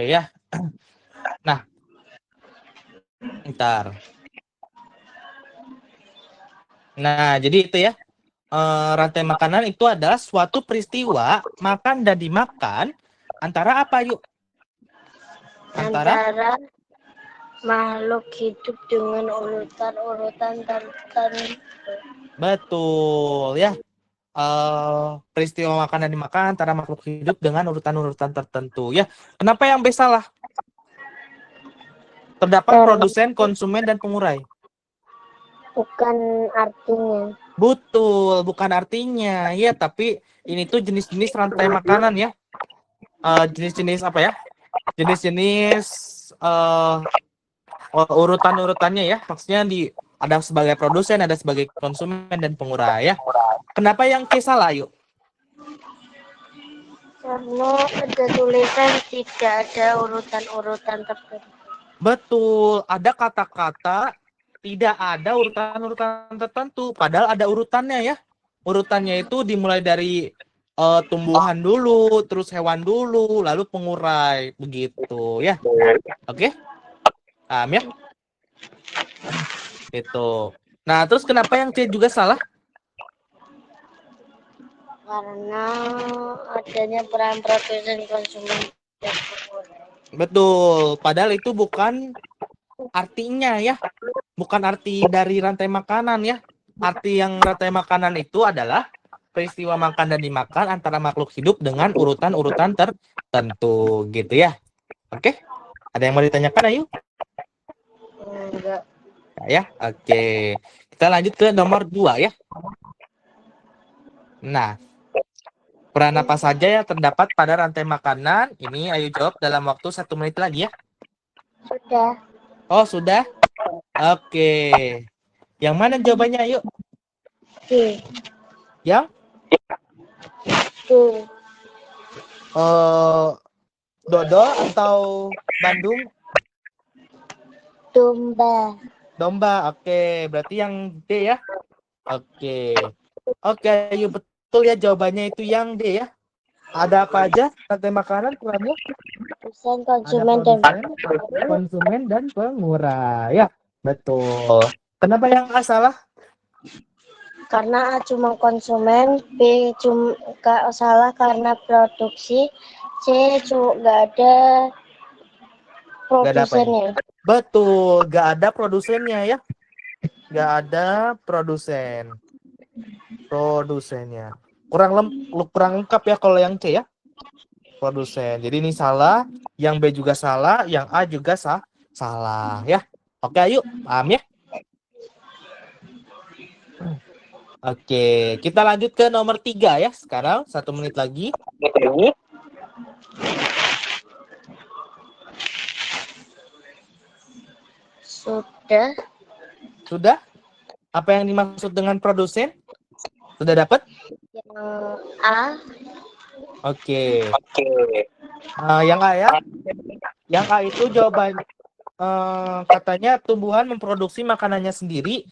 ya. Nah, ntar. Nah, jadi itu ya. Rantai makanan itu adalah suatu peristiwa makan dan dimakan antara apa, yuk? Antara makhluk hidup dengan urutan-urutan tertentu. Betul ya. Peristiwa makan dan dimakan antara makhluk hidup dengan urutan-urutan tertentu ya. Kenapa yang B salah? Terdapat produsen, konsumen, dan pengurai. Bukan artinya. Betul, bukan artinya ya, tapi ini tuh jenis-jenis rantai makanan ya. Jenis-jenis apa ya? Jenis-jenis urutan-urutannya ya. Maksudnya ada sebagai produsen, ada sebagai konsumen dan pengurai ya. Kenapa yang C salah, yuk? Karena ada tulisan tidak ada urutan-urutan tertentu. Betul, ada kata-kata tidak ada urutan-urutan tertentu, padahal ada urutannya ya. Urutannya itu dimulai dari tumbuhan dulu, terus hewan dulu, lalu pengurai, begitu ya. Oke? Paham ya? Itu. Nah, terus kenapa yang C juga salah? Karena adanya peran produsen, konsumen, dan pengurai. Betul, padahal itu bukan artinya ya. Bukan arti dari rantai makanan ya. Arti yang rantai makanan itu adalah peristiwa makan dan dimakan antara makhluk hidup dengan urutan-urutan tertentu gitu ya. Oke? Ada yang mau ditanyakan, Ayu? Enggak. Ya, oke. Kita lanjut ke nomor 2 ya. Nah, peran apa saja yang terdapat pada rantai makanan? Ini Ayu jawab dalam waktu 1 menit lagi ya. Sudah. Oh, sudah? Oke. Yang mana jawabannya, Ayu? D. Yang? D. Dodol atau Bandung? Domba. Domba. Oke, berarti yang D ya. Oke. Oke, Ayu, betul ya jawabannya itu yang D ya. Ada apa aja rantai makanan perannya? Produsen, konsumen, dan Konsumen dan pengurai. Ya, betul. Kenapa yang A salah? karena A cuma konsumen, B cuma salah karena produksi, C nggak ada Nggak ada apa ini? produsennya. Betul, nggak ada produsennya ya. Nggak ada produsennya. Kurang lengkap ya kalau yang C ya. Produsen. Jadi ini salah, yang B juga salah, yang A juga salah ya. Oke, ayo, paham ya? Oke, kita lanjut ke nomor 3 ya. Sekarang 1 menit lagi. Sudah. Sudah? Apa yang dimaksud dengan produsen? Sudah dapat? Yang A. Oke. Yang A ya. Yang A itu jawaban katanya tumbuhan memproduksi makanannya sendiri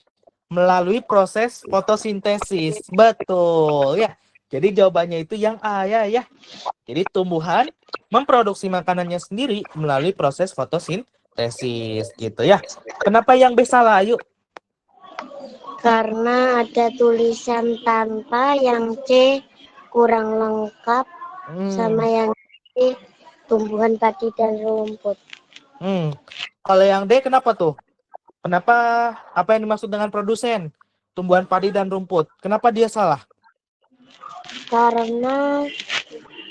melalui proses fotosintesis. Betul ya. Jadi jawabannya itu yang A ya. Jadi tumbuhan memproduksi makanannya sendiri melalui proses fotosintesis gitu ya. Kenapa yang B salah? Ayo. Karena ada tulisan tanpa, yang C kurang lengkap, sama yang C tumbuhan padi dan rumput. Kalau yang D kenapa tuh? Kenapa apa yang dimaksud dengan produsen? Tumbuhan padi dan rumput. Kenapa dia salah? Karena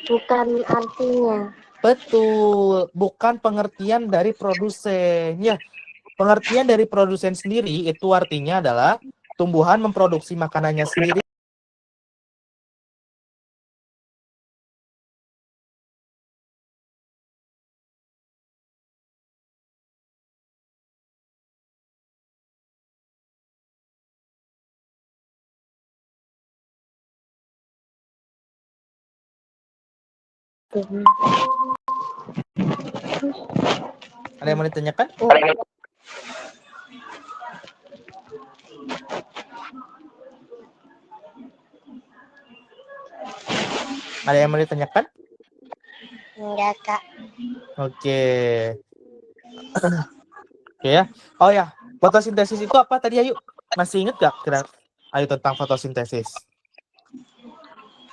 bukan artinya. Betul, bukan pengertian dari produsen. Ya, pengertian dari produsen sendiri itu artinya adalah tumbuhan memproduksi makanannya sendiri. Ada yang mau ditanyakan? Ada yang mau ditanyakan? Enggak, Kak. Oke. Oke ya. Oh ya, fotosintesis itu apa tadi Ayu? Masih ingat gak kira Ayu tentang fotosintesis?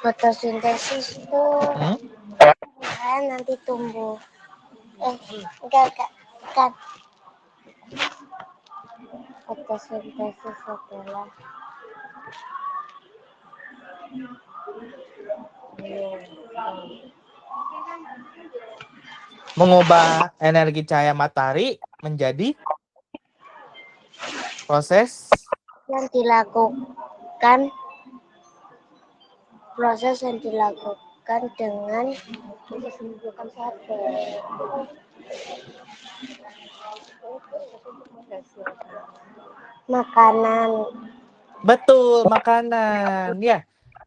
Fotosintesis itu kan nanti tumbuh. Enggak, Kak. Fotosintesis adalah mengubah energi cahaya matahari menjadi proses yang dilakukan dengan makanan. betul makanan ya.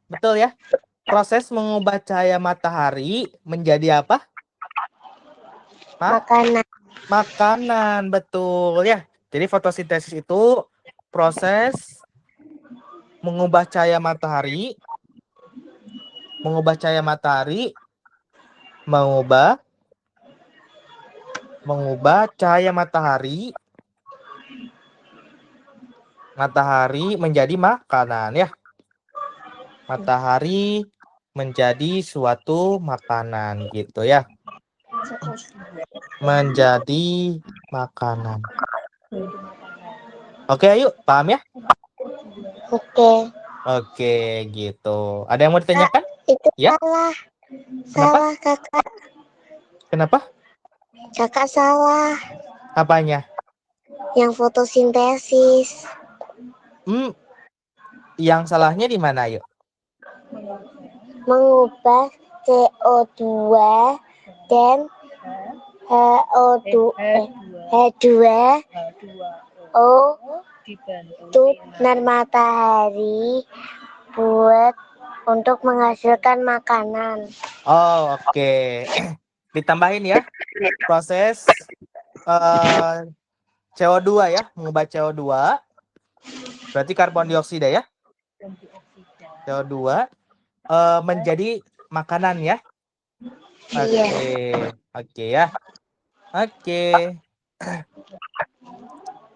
Betul ya. Proses mengubah cahaya matahari menjadi apa? Makanan. Makanan, betul ya. Jadi fotosintesis itu proses mengubah cahaya matahari mengubah cahaya matahari menjadi makanan ya. Matahari menjadi suatu makanan gitu ya. Menjadi makanan. Oke, ayo, paham ya? Oke, gitu. Ada yang mau ditanyakan? Itu ya? Salah, Kakak. Kenapa? Kakak salah. Apanya? Yang fotosintesis. Yang salahnya di mana, yuk? Mengubah CO2 dan H2O itu sinar matahari untuk menghasilkan makanan. Oh, oke. Ditambahin ya. Proses CO2 ya, mengubah CO2. Berarti karbon dioksida ya. CO2 menjadi makanan ya. Oke ya.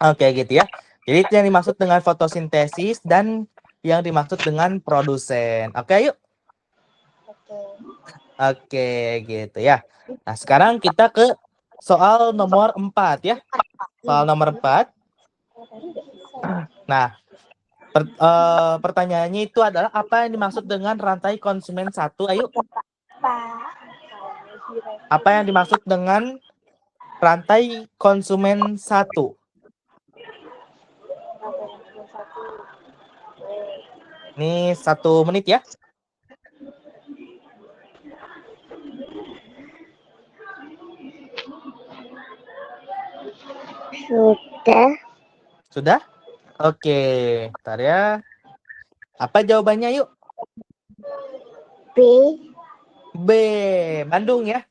Oke gitu ya. Jadi itu yang dimaksud dengan fotosintesis dan yang dimaksud dengan produsen. Oke, yuk. Oke, gitu ya. Nah, sekarang kita ke soal nomor 4 ya. Soal nomor 4. Nah, pertanyaannya itu adalah apa yang dimaksud dengan rantai konsumen 1? Ayo. Apa yang dimaksud dengan rantai konsumen 1? Ini 1 menit ya. Sudah. Sudah? Oke, bentar ya. Apa jawabannya yuk? B. B. Bandung ya.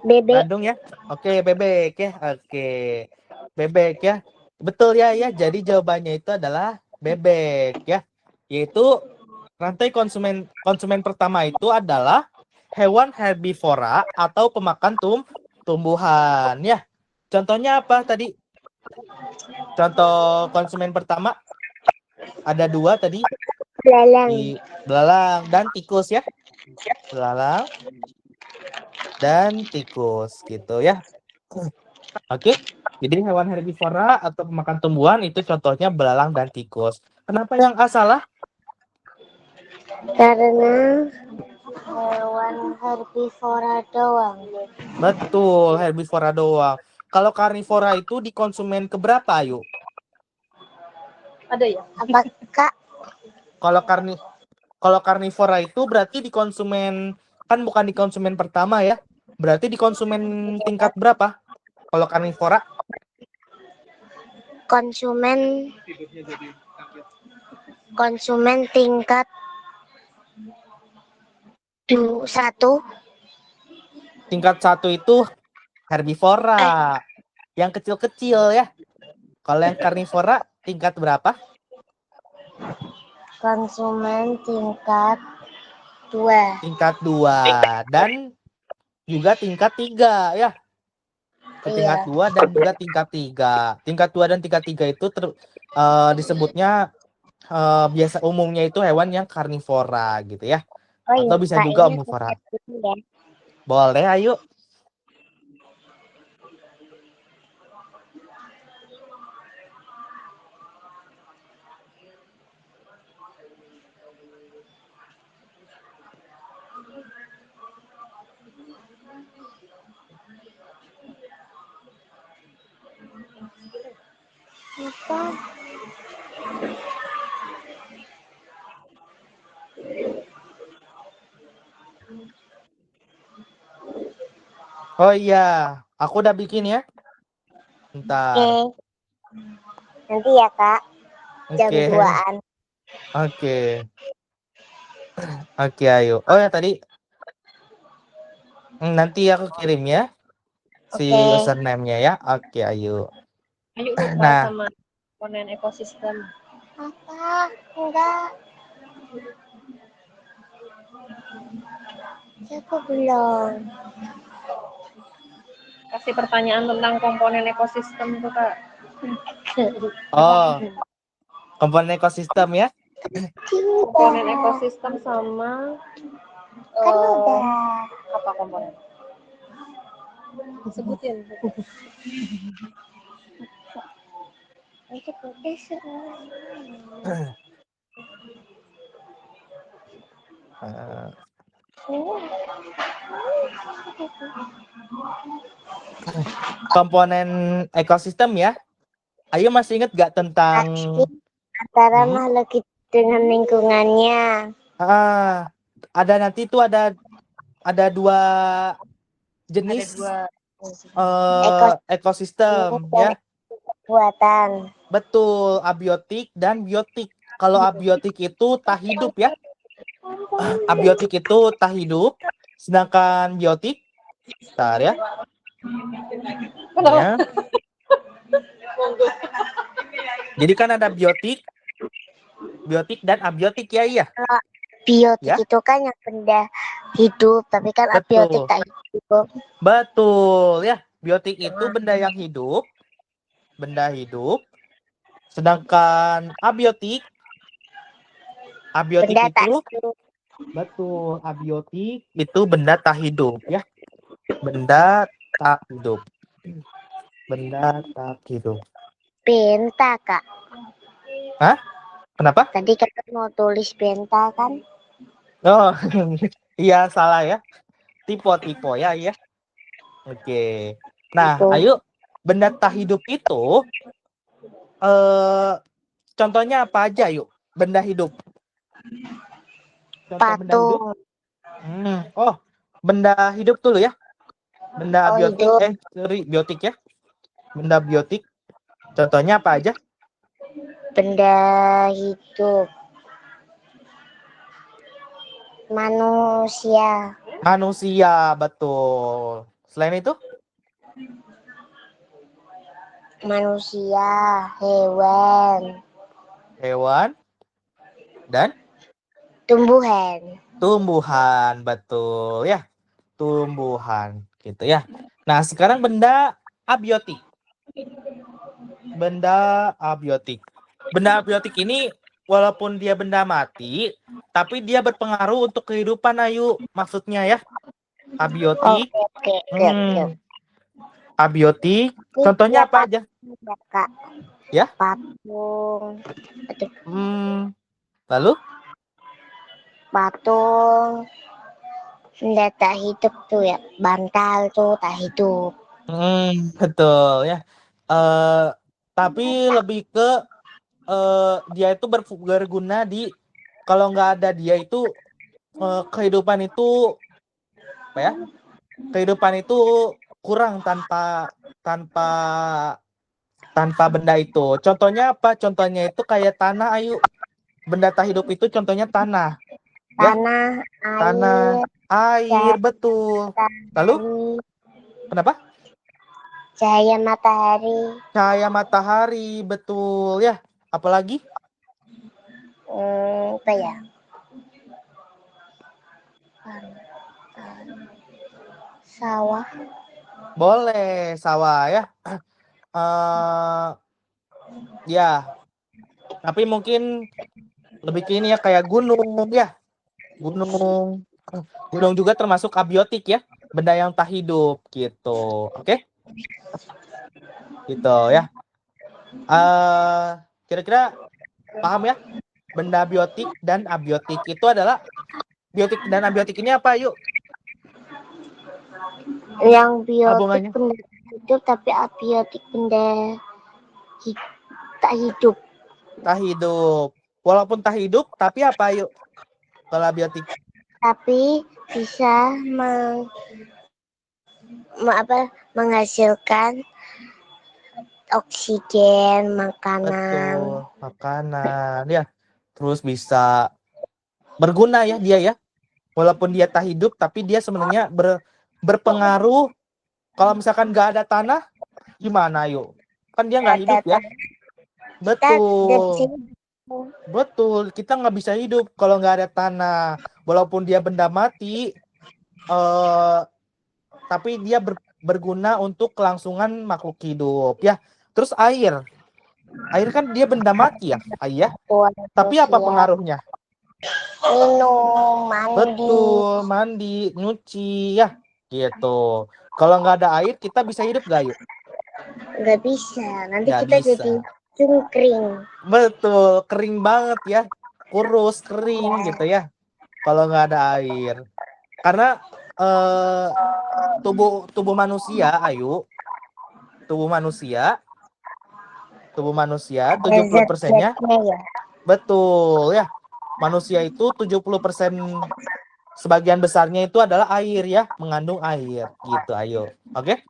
BB. Bandung ya. Oke, bebek ya. Oke. Bebek ya. Betul ya ya. Jadi jawabannya itu adalah bebek ya. Yaitu rantai konsumen pertama itu adalah hewan herbivora atau pemakan tumbuhan ya. Contohnya apa tadi? Contoh konsumen pertama ada 2 tadi. Belalang. Belalang dan tikus ya. Belalang dan tikus gitu ya. Oke. Jadi hewan herbivora atau pemakan tumbuhan itu contohnya belalang dan tikus. Kenapa yang A salah? Karena hewan herbivora doang. Betul, herbivora doang. Kalau karnivora itu di konsumen keberapa, ayo? Ada ya? Apakah Kalau karnivora itu berarti di konsumen, kan bukan di konsumen pertama ya. Berarti di konsumen tingkat berapa? Kalau karnivora? konsumen tingkat 1. Tingkat 1 itu herbivora. Yang kecil-kecil ya. Kalau yang karnivora tingkat berapa? Konsumen tingkat 2. Tingkat 2 dan juga tingkat 3 ya. Tingkat 2 dan juga tingkat 3. Tingkat 2 dan tingkat 3 itu disebutnya biasa umumnya itu hewan yang karnivora gitu ya. Oh Atau iya, bisa Kak, juga ini omnivora. ya. Boleh, ayo. Apa? Oh iya, aku udah bikin ya. Bentar. Oke. Nanti ya, Kak. Jam Oke. 2-an. Oke. Oke, ayo. Oh ya tadi nanti aku kirim ya si Oke. username-nya ya. Oke, ayo. Ayo lupa Nah, sama komponen ekosistem. Apa? Enggak. Aku belum. Kasih pertanyaan tentang komponen ekosistem tuh, Kak. oh, komponen ekosistem ya. Komponen ekosistem sama Kan udah. apa komponen? Sebutin. Komponen ekosistem ya. Ayo masih ingat gak tentang Antara makhluk hidup dengan lingkungannya. ada nanti tuh ada 2 jenis ekosistem ya. Buatan. Betul, abiotik dan biotik. Kalau abiotik itu tak hidup ya. Abiotik itu tak hidup, sedangkan biotik, bentar ya. Ya. Jadi kan ada biotik dan abiotik ya, iya. Biotik Ya? itu kan yang benda hidup, tapi kan abiotik Betul. tak hidup. Betul ya. Biotik itu benda yang hidup, benda hidup. Sedangkan abiotik Benda tak itu hidup. Betul, abiotik itu benda tak hidup ya. Benda tak hidup. Benda tak hidup. Benta, Kak. Hah? Kenapa? Tadi Kakak mau tulis benta kan? Oh, iya salah ya. Tipe ya, ya. Oke. Nah, Itu ayo benda tak hidup itu contohnya apa aja yuk? Benda hidup. Contoh benda hidup. patung. Oh, benda hidup dulu ya. Benda Oh, biotik, hidup. biotik ya. Benda biotik. Contohnya apa aja? Benda hidup. Manusia. Manusia, betul. Selain itu? Manusia, hewan, Hewan dan tumbuhan. tumbuhan, betul ya. Tumbuhan, gitu ya. Nah, sekarang benda abiotik. Benda abiotik. Benda abiotik ini walaupun dia benda mati, tapi dia berpengaruh untuk kehidupan, ayu. Maksudnya ya, abiotik. Oke. Abiotik. Ini Contohnya dia apa aja? patung ya, Kak. Ya. Patung. Lalu? Patung. Benda tak hidup tuh ya. Bantal tuh tak hidup. Betul ya. Tapi lebih ke dia itu berguna di kalau nggak ada dia itu kehidupan itu apa ya? Kehidupan itu kurang tanpa benda itu. Contohnya apa? Contohnya itu kayak tanah, ayu. Benda tak hidup itu contohnya tanah. Ya, Tanah, tanah, air, air, betul. Lalu matahari, kenapa? cahaya matahari. Cahaya matahari, betul ya. Apalagi? Apa ya? Sawah. Boleh, sawah ya. Ya, tapi mungkin lebih ke ini ya kayak gunung ya. Gunung. Gunung juga termasuk abiotik ya. Benda yang tak hidup gitu. Oke? Gitu ya. Kira-kira paham ya? Benda biotik dan abiotik itu adalah biotik dan abiotik ini apa, yuk? Yang biotik Hubungannya? benda hidup tapi abiotik benda tak hidup. Tak hidup. Walaupun tak hidup, tapi apa, yuk? Kalau abiotik. Tapi bisa menghasilkan oksigen, makanan. Betul. Makanan ya. Terus bisa berguna ya dia ya. Walaupun dia tak hidup, tapi dia sebenarnya berpengaruh. Kalau misalkan nggak ada tanah, gimana, yuk? Kan dia nggak hidup ya. Betul. Betul, kita nggak bisa hidup kalau nggak ada tanah. Walaupun dia benda mati, tapi dia berguna untuk kelangsungan makhluk hidup ya. Terus air kan dia benda mati ya, ayah. Tapi apa pengaruhnya? Minum, mandi. Betul, mandi, nyuci ya, gitu. Kalau nggak ada air, kita bisa hidup nggak, yuk? Nggak bisa, nanti Nggak kita bisa. jadi cungkring. Betul, kering banget ya, kurus, kering gitu ya. Kalau nggak ada air, karena tubuh manusia, ayu, tubuh manusia 70%-nya Ya. betul ya. Manusia itu 70% sebagian besarnya itu adalah air ya, mengandung air gitu, ayo. Oke?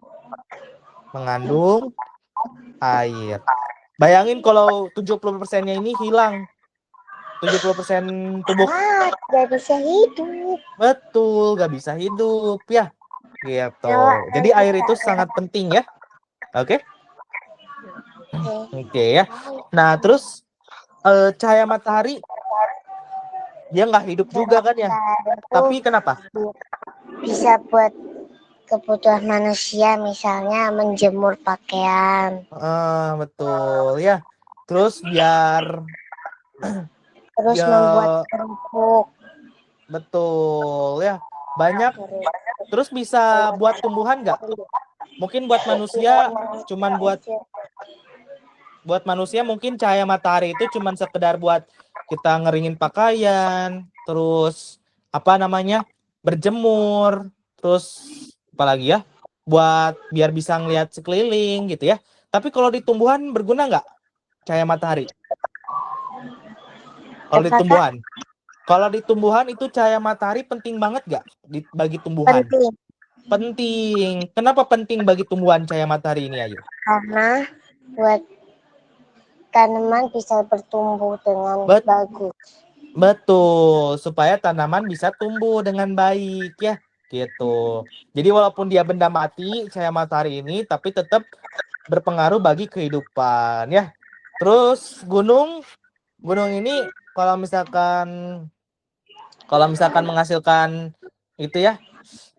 Mengandung air. Bayangin kalau 70%-nya ini hilang. 70% tubuh. Nggak bisa hidup. Betul, nggak bisa hidup ya. Gitu. Jadi air itu sangat penting ya. Oke? Oke ya. Nah, terus cahaya matahari dia nggak hidup juga kan ya. Tapi kenapa? Bisa buat kebutuhan manusia, misalnya menjemur pakaian. Betul ya. Terus biar Terus membuat kerupuk. Betul ya. Banyak. Terus bisa buat tumbuhan nggak? Mungkin buat manusia cuman buat manusia mungkin cahaya matahari itu cuman sekedar buat kita ngeringin pakaian, terus apa namanya? Berjemur, terus apalagi ya? Buat biar bisa ngelihat sekeliling gitu ya. Tapi kalau di tumbuhan berguna nggak cahaya matahari? Kalau di Apakah tumbuhan. Kalau di tumbuhan itu cahaya matahari penting banget nggak bagi tumbuhan? penting? Penting. Kenapa penting bagi tumbuhan cahaya matahari ini, Ayu? Karena buat tanaman bisa bertumbuh dengan Bet- bagus. Betul, supaya tanaman bisa tumbuh dengan baik ya, gitu. Jadi walaupun dia benda mati, cahaya matahari ini, tapi tetap berpengaruh bagi kehidupan ya. Terus gunung ini kalau misalkan menghasilkan itu ya,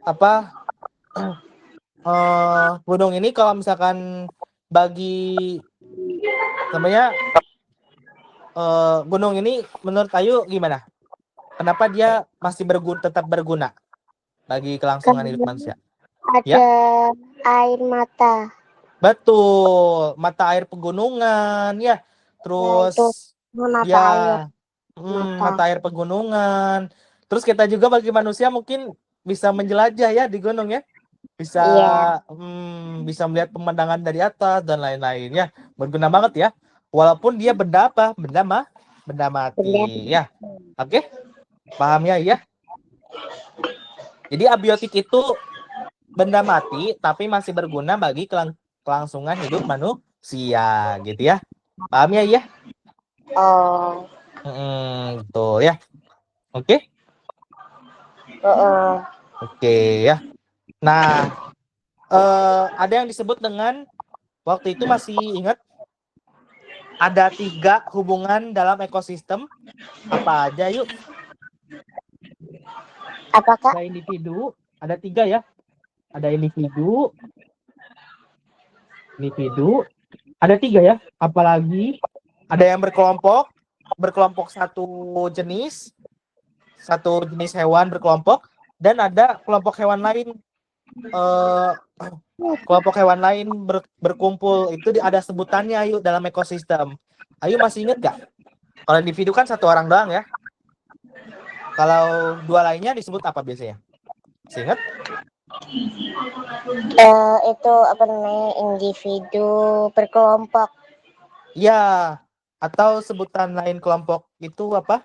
apa gunung ini kalau misalkan bagi namanya gunung ini menurut Ayu gimana? Kenapa dia masih tetap berguna bagi kelangsungan hidup manusia? Ada air mata. Betul, mata air pegunungan ya. Terus Itu mata air. mata air pegunungan. Terus kita juga bagi manusia mungkin bisa menjelajah ya di gunung ya. Bisa Iya. Bisa melihat pemandangan dari atas dan lain-lain ya. Berguna banget ya. Walaupun dia benda apa? Benda mati ya. Oke? Paham ya? Iya. Jadi abiotik itu benda mati tapi masih berguna bagi kelangsungan hidup manusia gitu ya. Paham ya? Iya. Oh. Betul ya. Oke. Oke ya. Nah, ada yang disebut dengan waktu itu masih ingat ada 3 hubungan dalam ekosistem. Apa aja yuk? Apakah? Ada individu, ada 3 ya. Ada individu, ada 3 ya. Apalagi ada yang berkelompok satu jenis hewan berkelompok, dan ada kelompok hewan lain berkumpul. Itu ada sebutannya Ayu dalam ekosistem. Ayu masih inget gak? Kalau individu kan 1 orang doang ya. Kalau 2 lainnya disebut apa biasanya? Masih inget? Itu apa namanya, individu berkelompok. Ya, atau sebutan lain kelompok itu apa?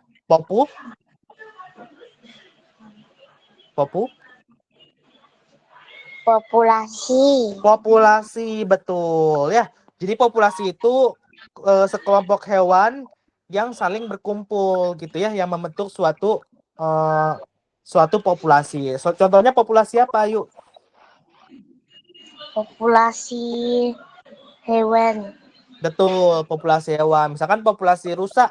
Populasi, betul ya. Jadi populasi itu sekelompok hewan yang saling berkumpul gitu ya, yang membentuk suatu populasi. Contohnya populasi apa, yuk? Populasi hewan. Betul, populasi hewan. Misalkan populasi rusa,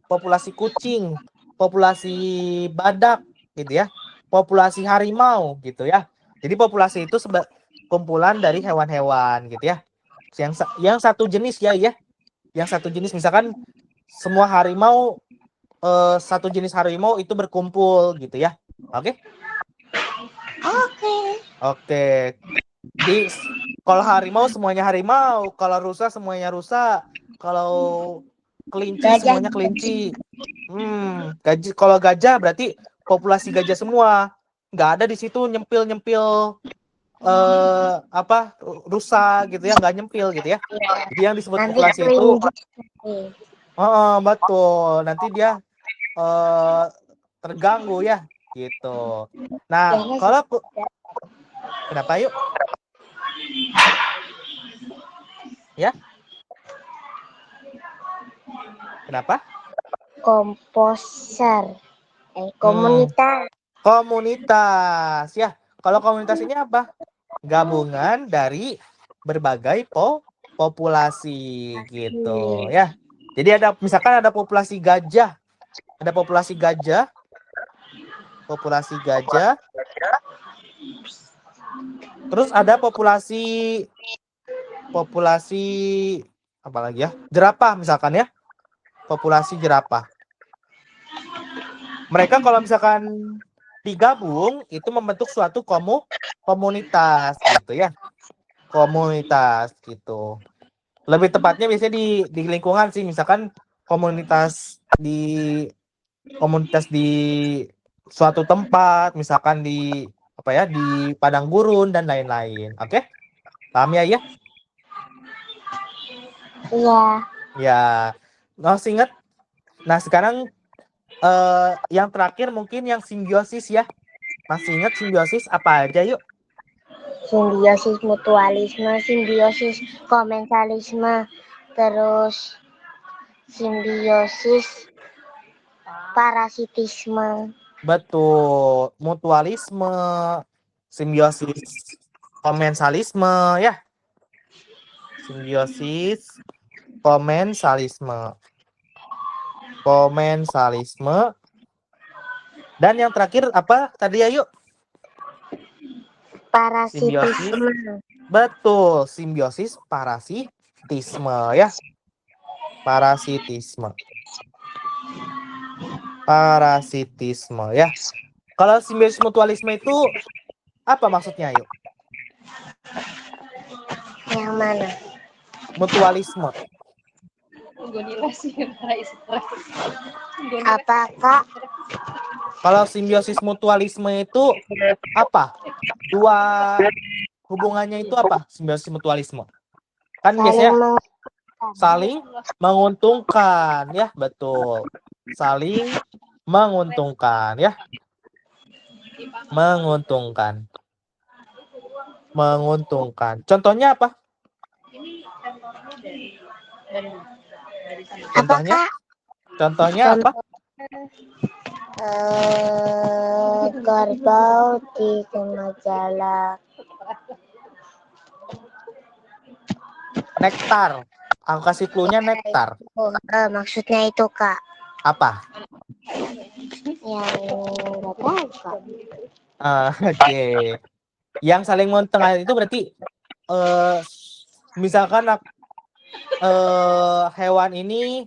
populasi kucing, populasi badak gitu ya. Populasi harimau gitu ya. Jadi populasi itu kumpulan dari hewan-hewan gitu ya. Yang satu jenis ya. Yang satu jenis, misalkan semua harimau, satu jenis harimau itu berkumpul gitu ya. Oke? Oke. Jadi kalau harimau semuanya harimau, kalau rusa semuanya rusa, kalau kelinci semuanya kelinci. Kalau gajah berarti populasi gajah semua. Nggak ada di situ nyempil rusa gitu ya, nggak nyempil gitu ya. Jadi yang disebut Nanti populasi itu kelinci. betul. Nanti dia terganggu ya gitu. Nah, kalau kenapa yuk? Ya? Kenapa? Komposer. Komunitas. Komunitas ya. Kalau komunitas ini apa? Gabungan dari berbagai populasi gitu ya. Jadi misalkan ada populasi gajah. Ada populasi gajah. Terus ada populasi apa lagi ya? Jerapah misalkan ya. Populasi jerapah. Mereka kalau misalkan digabung itu membentuk suatu komunitas gitu ya. Komunitas gitu. Lebih tepatnya biasanya di lingkungan sih, misalkan komunitas di suatu tempat, misalkan di di padang gurun dan lain-lain. Oke? Paham ya? Iya. Ya. Masih ingat? Nah, sekarang yang terakhir mungkin yang simbiosis ya. Masih ingat simbiosis apa aja yuk? Simbiosis mutualisme, simbiosis komensalisme, terus simbiosis parasitisme. Betul. Mutualisme, simbiosis komensalisme ya. Simbiosis komensalisme. Komensalisme. Dan yang terakhir apa tadi ya yuk? Parasitisme. Betul, simbiosis parasitisme ya. Parasitisme. Parasitisme ya. Kalau simbiosis mutualisme itu apa maksudnya yuk? Yang mana? Mutualisme. Apakah Kalau simbiosis mutualisme itu apa? Dua hubungannya itu apa? Simbiosis mutualisme. Kan biasanya saling menguntungkan ya, betul. Saling menguntungkan ya. Menguntungkan. Menguntungkan. Contohnya apa? Contohnya? Contohnya apa? Kerbau di tengah jalan. Nektar. Aku kasih clue-nya nektar. Maksudnya itu Kak. Apa? Yang nggak tahu Kak. Oke. Yang saling menguntungkan itu berarti misalkan hewan ini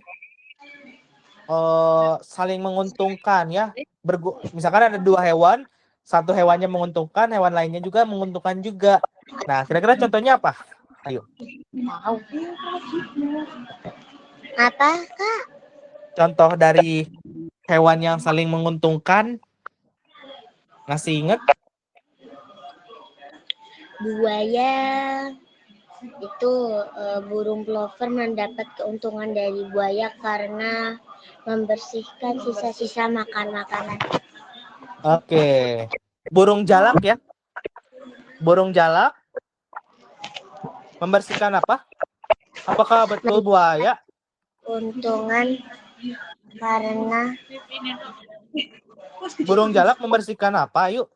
saling menguntungkan ya. Misalkan ada dua hewan, satu hewannya menguntungkan, hewan lainnya juga menguntungkan juga. Nah, kira-kira contohnya apa? Ayo. Apa Kak? Contoh dari hewan yang saling menguntungkan. Masih ingat? Buaya. Itu burung plover mendapat keuntungan dari buaya karena membersihkan sisa-sisa makanan. Oke. Burung jalak ya. Burung jalak membersihkan apa? Apakah betul buaya? Keuntungan karena burung jalak membersihkan apa? Yuk.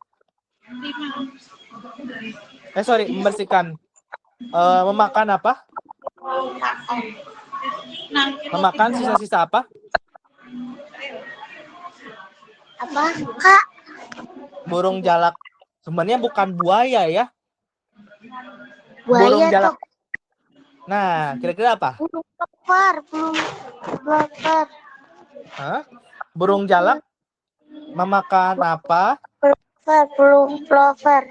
Membersihkan. Memakan apa? Memakan sisa-sisa apa? Apa Kak? Burung jalak. Sebenarnya bukan buaya ya. Buaya burung jalak. Tuh. Nah, kira-kira apa? Burung plover. Hah? Burung jalak memakan apa? Burung plover.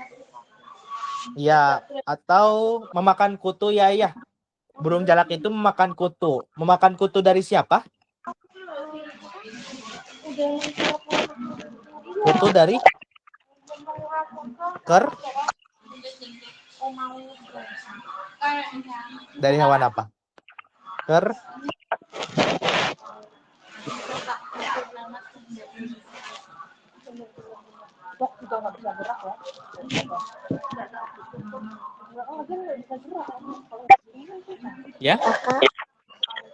Ya, atau memakan kutu ya. Burung jalak itu memakan kutu. Memakan kutu dari siapa? Kutu dari dari hewan apa? Ya.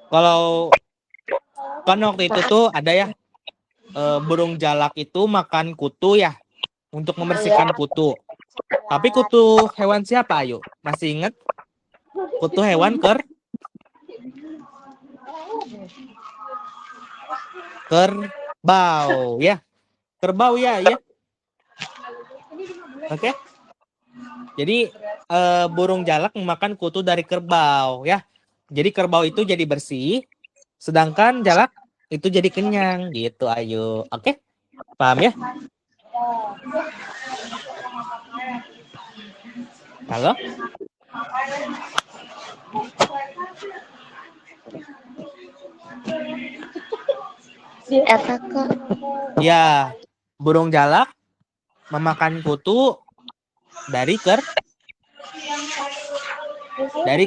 Kalau kan waktu itu tuh ada ya burung jalak itu makan kutu ya untuk membersihkan kutu. Tapi kutu hewan siapa ayo? Masih ingat? Kutu hewan kerbau ya. Kerbau ya. Oke. Jadi burung jalak memakan kutu dari kerbau ya. Jadi kerbau itu jadi bersih, sedangkan jalak itu jadi kenyang gitu ayo. Oke? Paham ya? Halo? Apa kak? Ya, burung jalak memakan kutu dari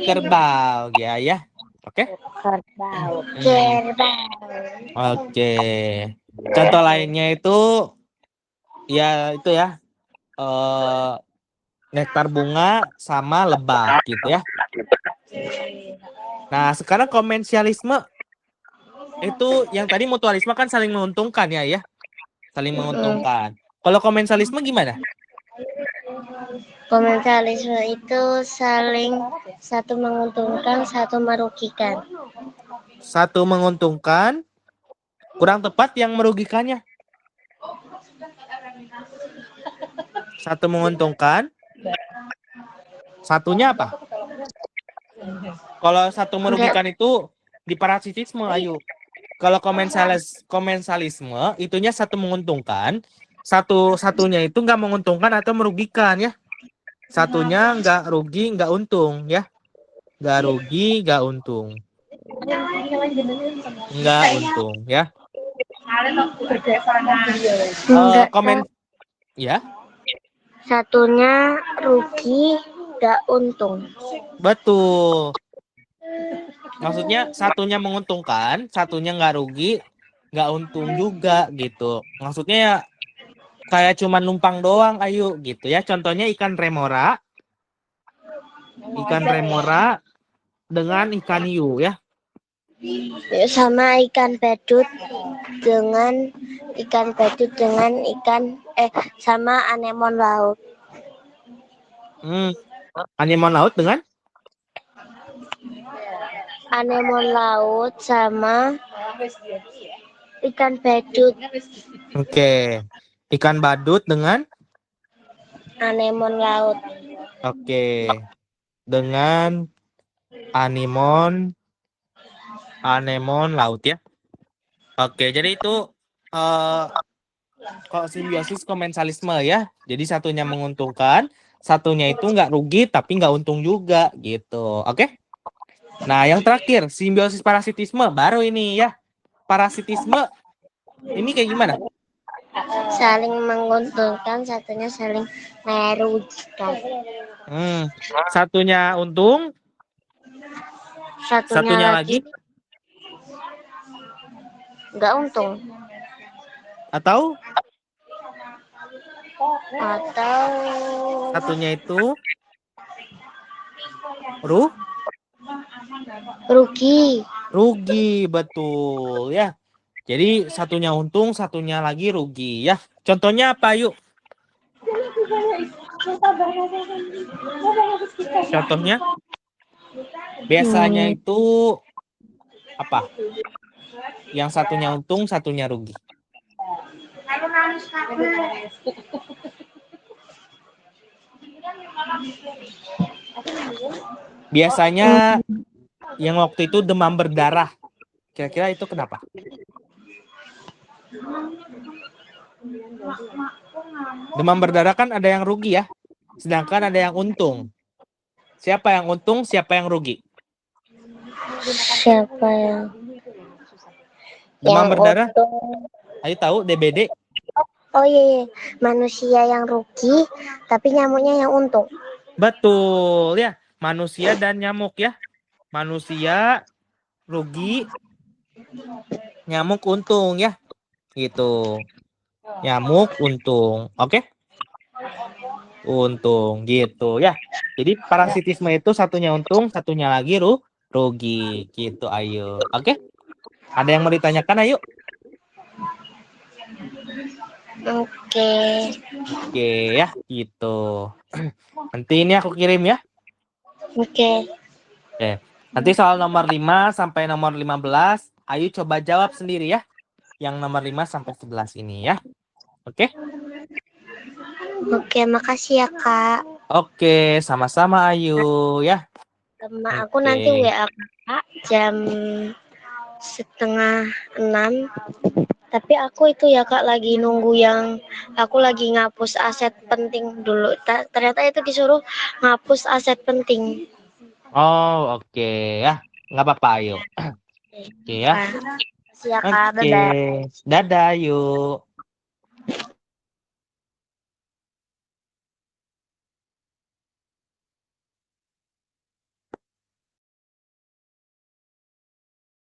kerbau ya ya. Oke? Kerbau. Hmm. Kerbau. Oke. Contoh lainnya itu ya itu ya. Nektar bunga sama lebah gitu ya. Nah, sekarang komensialisme itu yang tadi mutualisme kan saling menguntungkan ya ya. Saling menguntungkan. Kalau komensialisme gimana? Komersialisme itu saling satu menguntungkan, satu merugikan. Satu menguntungkan, kurang tepat yang merugikannya. Satu menguntungkan, satunya apa? Kalau satu merugikan itu di parasitisme, ayo. Kalau komensalisme itunya satu menguntungkan, satunya itu nggak menguntungkan atau merugikan ya. Satunya nggak rugi, nggak untung ya. Nggak rugi, nggak untung. Nggak untung ya. Enggak, Komen ya. satunya rugi, nggak untung. Betul. Maksudnya satunya menguntungkan, satunya nggak rugi, nggak untung juga gitu. Maksudnya ya kayak cuma numpang doang, ayo gitu ya. Contohnya ikan remora dengan ikan hiu ya. Sama ikan badut dengan sama anemon laut. Anemon laut dengan Anemon laut sama ikan badut. Oke. Ikan badut dengan Anemon laut. Oke. Dengan anemon laut ya. Oke, jadi itu kok simbiosis komensalisme ya. Jadi satunya menguntungkan, satunya itu nggak rugi tapi nggak untung juga gitu. Oke? Nah, yang terakhir simbiosis parasitisme baru ini ya. Parasitisme ini kayak gimana? Saling menguntungkan, satunya saling merugikan. Satunya untung, satunya lagi nggak untung. Atau satunya itu rugi, betul ya. Jadi satunya untung, satunya lagi rugi ya. Contohnya apa yuk? Contohnya biasanya itu apa? Yang satunya untung, satunya rugi. Biasanya yang waktu itu demam berdarah. Kira-kira itu kenapa? Demam berdarah kan ada yang rugi ya. Sedangkan ada yang untung. Siapa yang untung, siapa yang rugi? Siapa yang demam berdarah? untung? Ayo tahu DBD? Oh iya, manusia yang rugi, tapi nyamuknya yang untung. Betul ya, manusia dan nyamuk ya. Manusia rugi, nyamuk untung ya. Gitu. Nyamuk untung. Oke? Untung gitu ya. Jadi parasitisme itu satunya untung, satunya lagi rugi gitu. Ayo. Oke? Ada yang mau ditanyakan ayo? Oke ya, gitu. Nanti ini aku kirim ya. Oke. Nanti soal nomor 5 sampai nomor 15, ayo coba jawab sendiri ya. Yang nomor 5 sampai 11 ini ya. Oke? Oke, makasih ya, Kak. Oke, sama-sama Ayu ya. Sama aku nanti WA Kak jam 5:30 Tapi aku itu ya Kak lagi nunggu yang aku lagi ngapus aset penting dulu. Ternyata itu disuruh ngapus aset penting. Oh, oke ya. Nggak apa-apa, ayo. Oke ya. Makasih ya Kak, Oke. bye-bye. Dadah, yuk.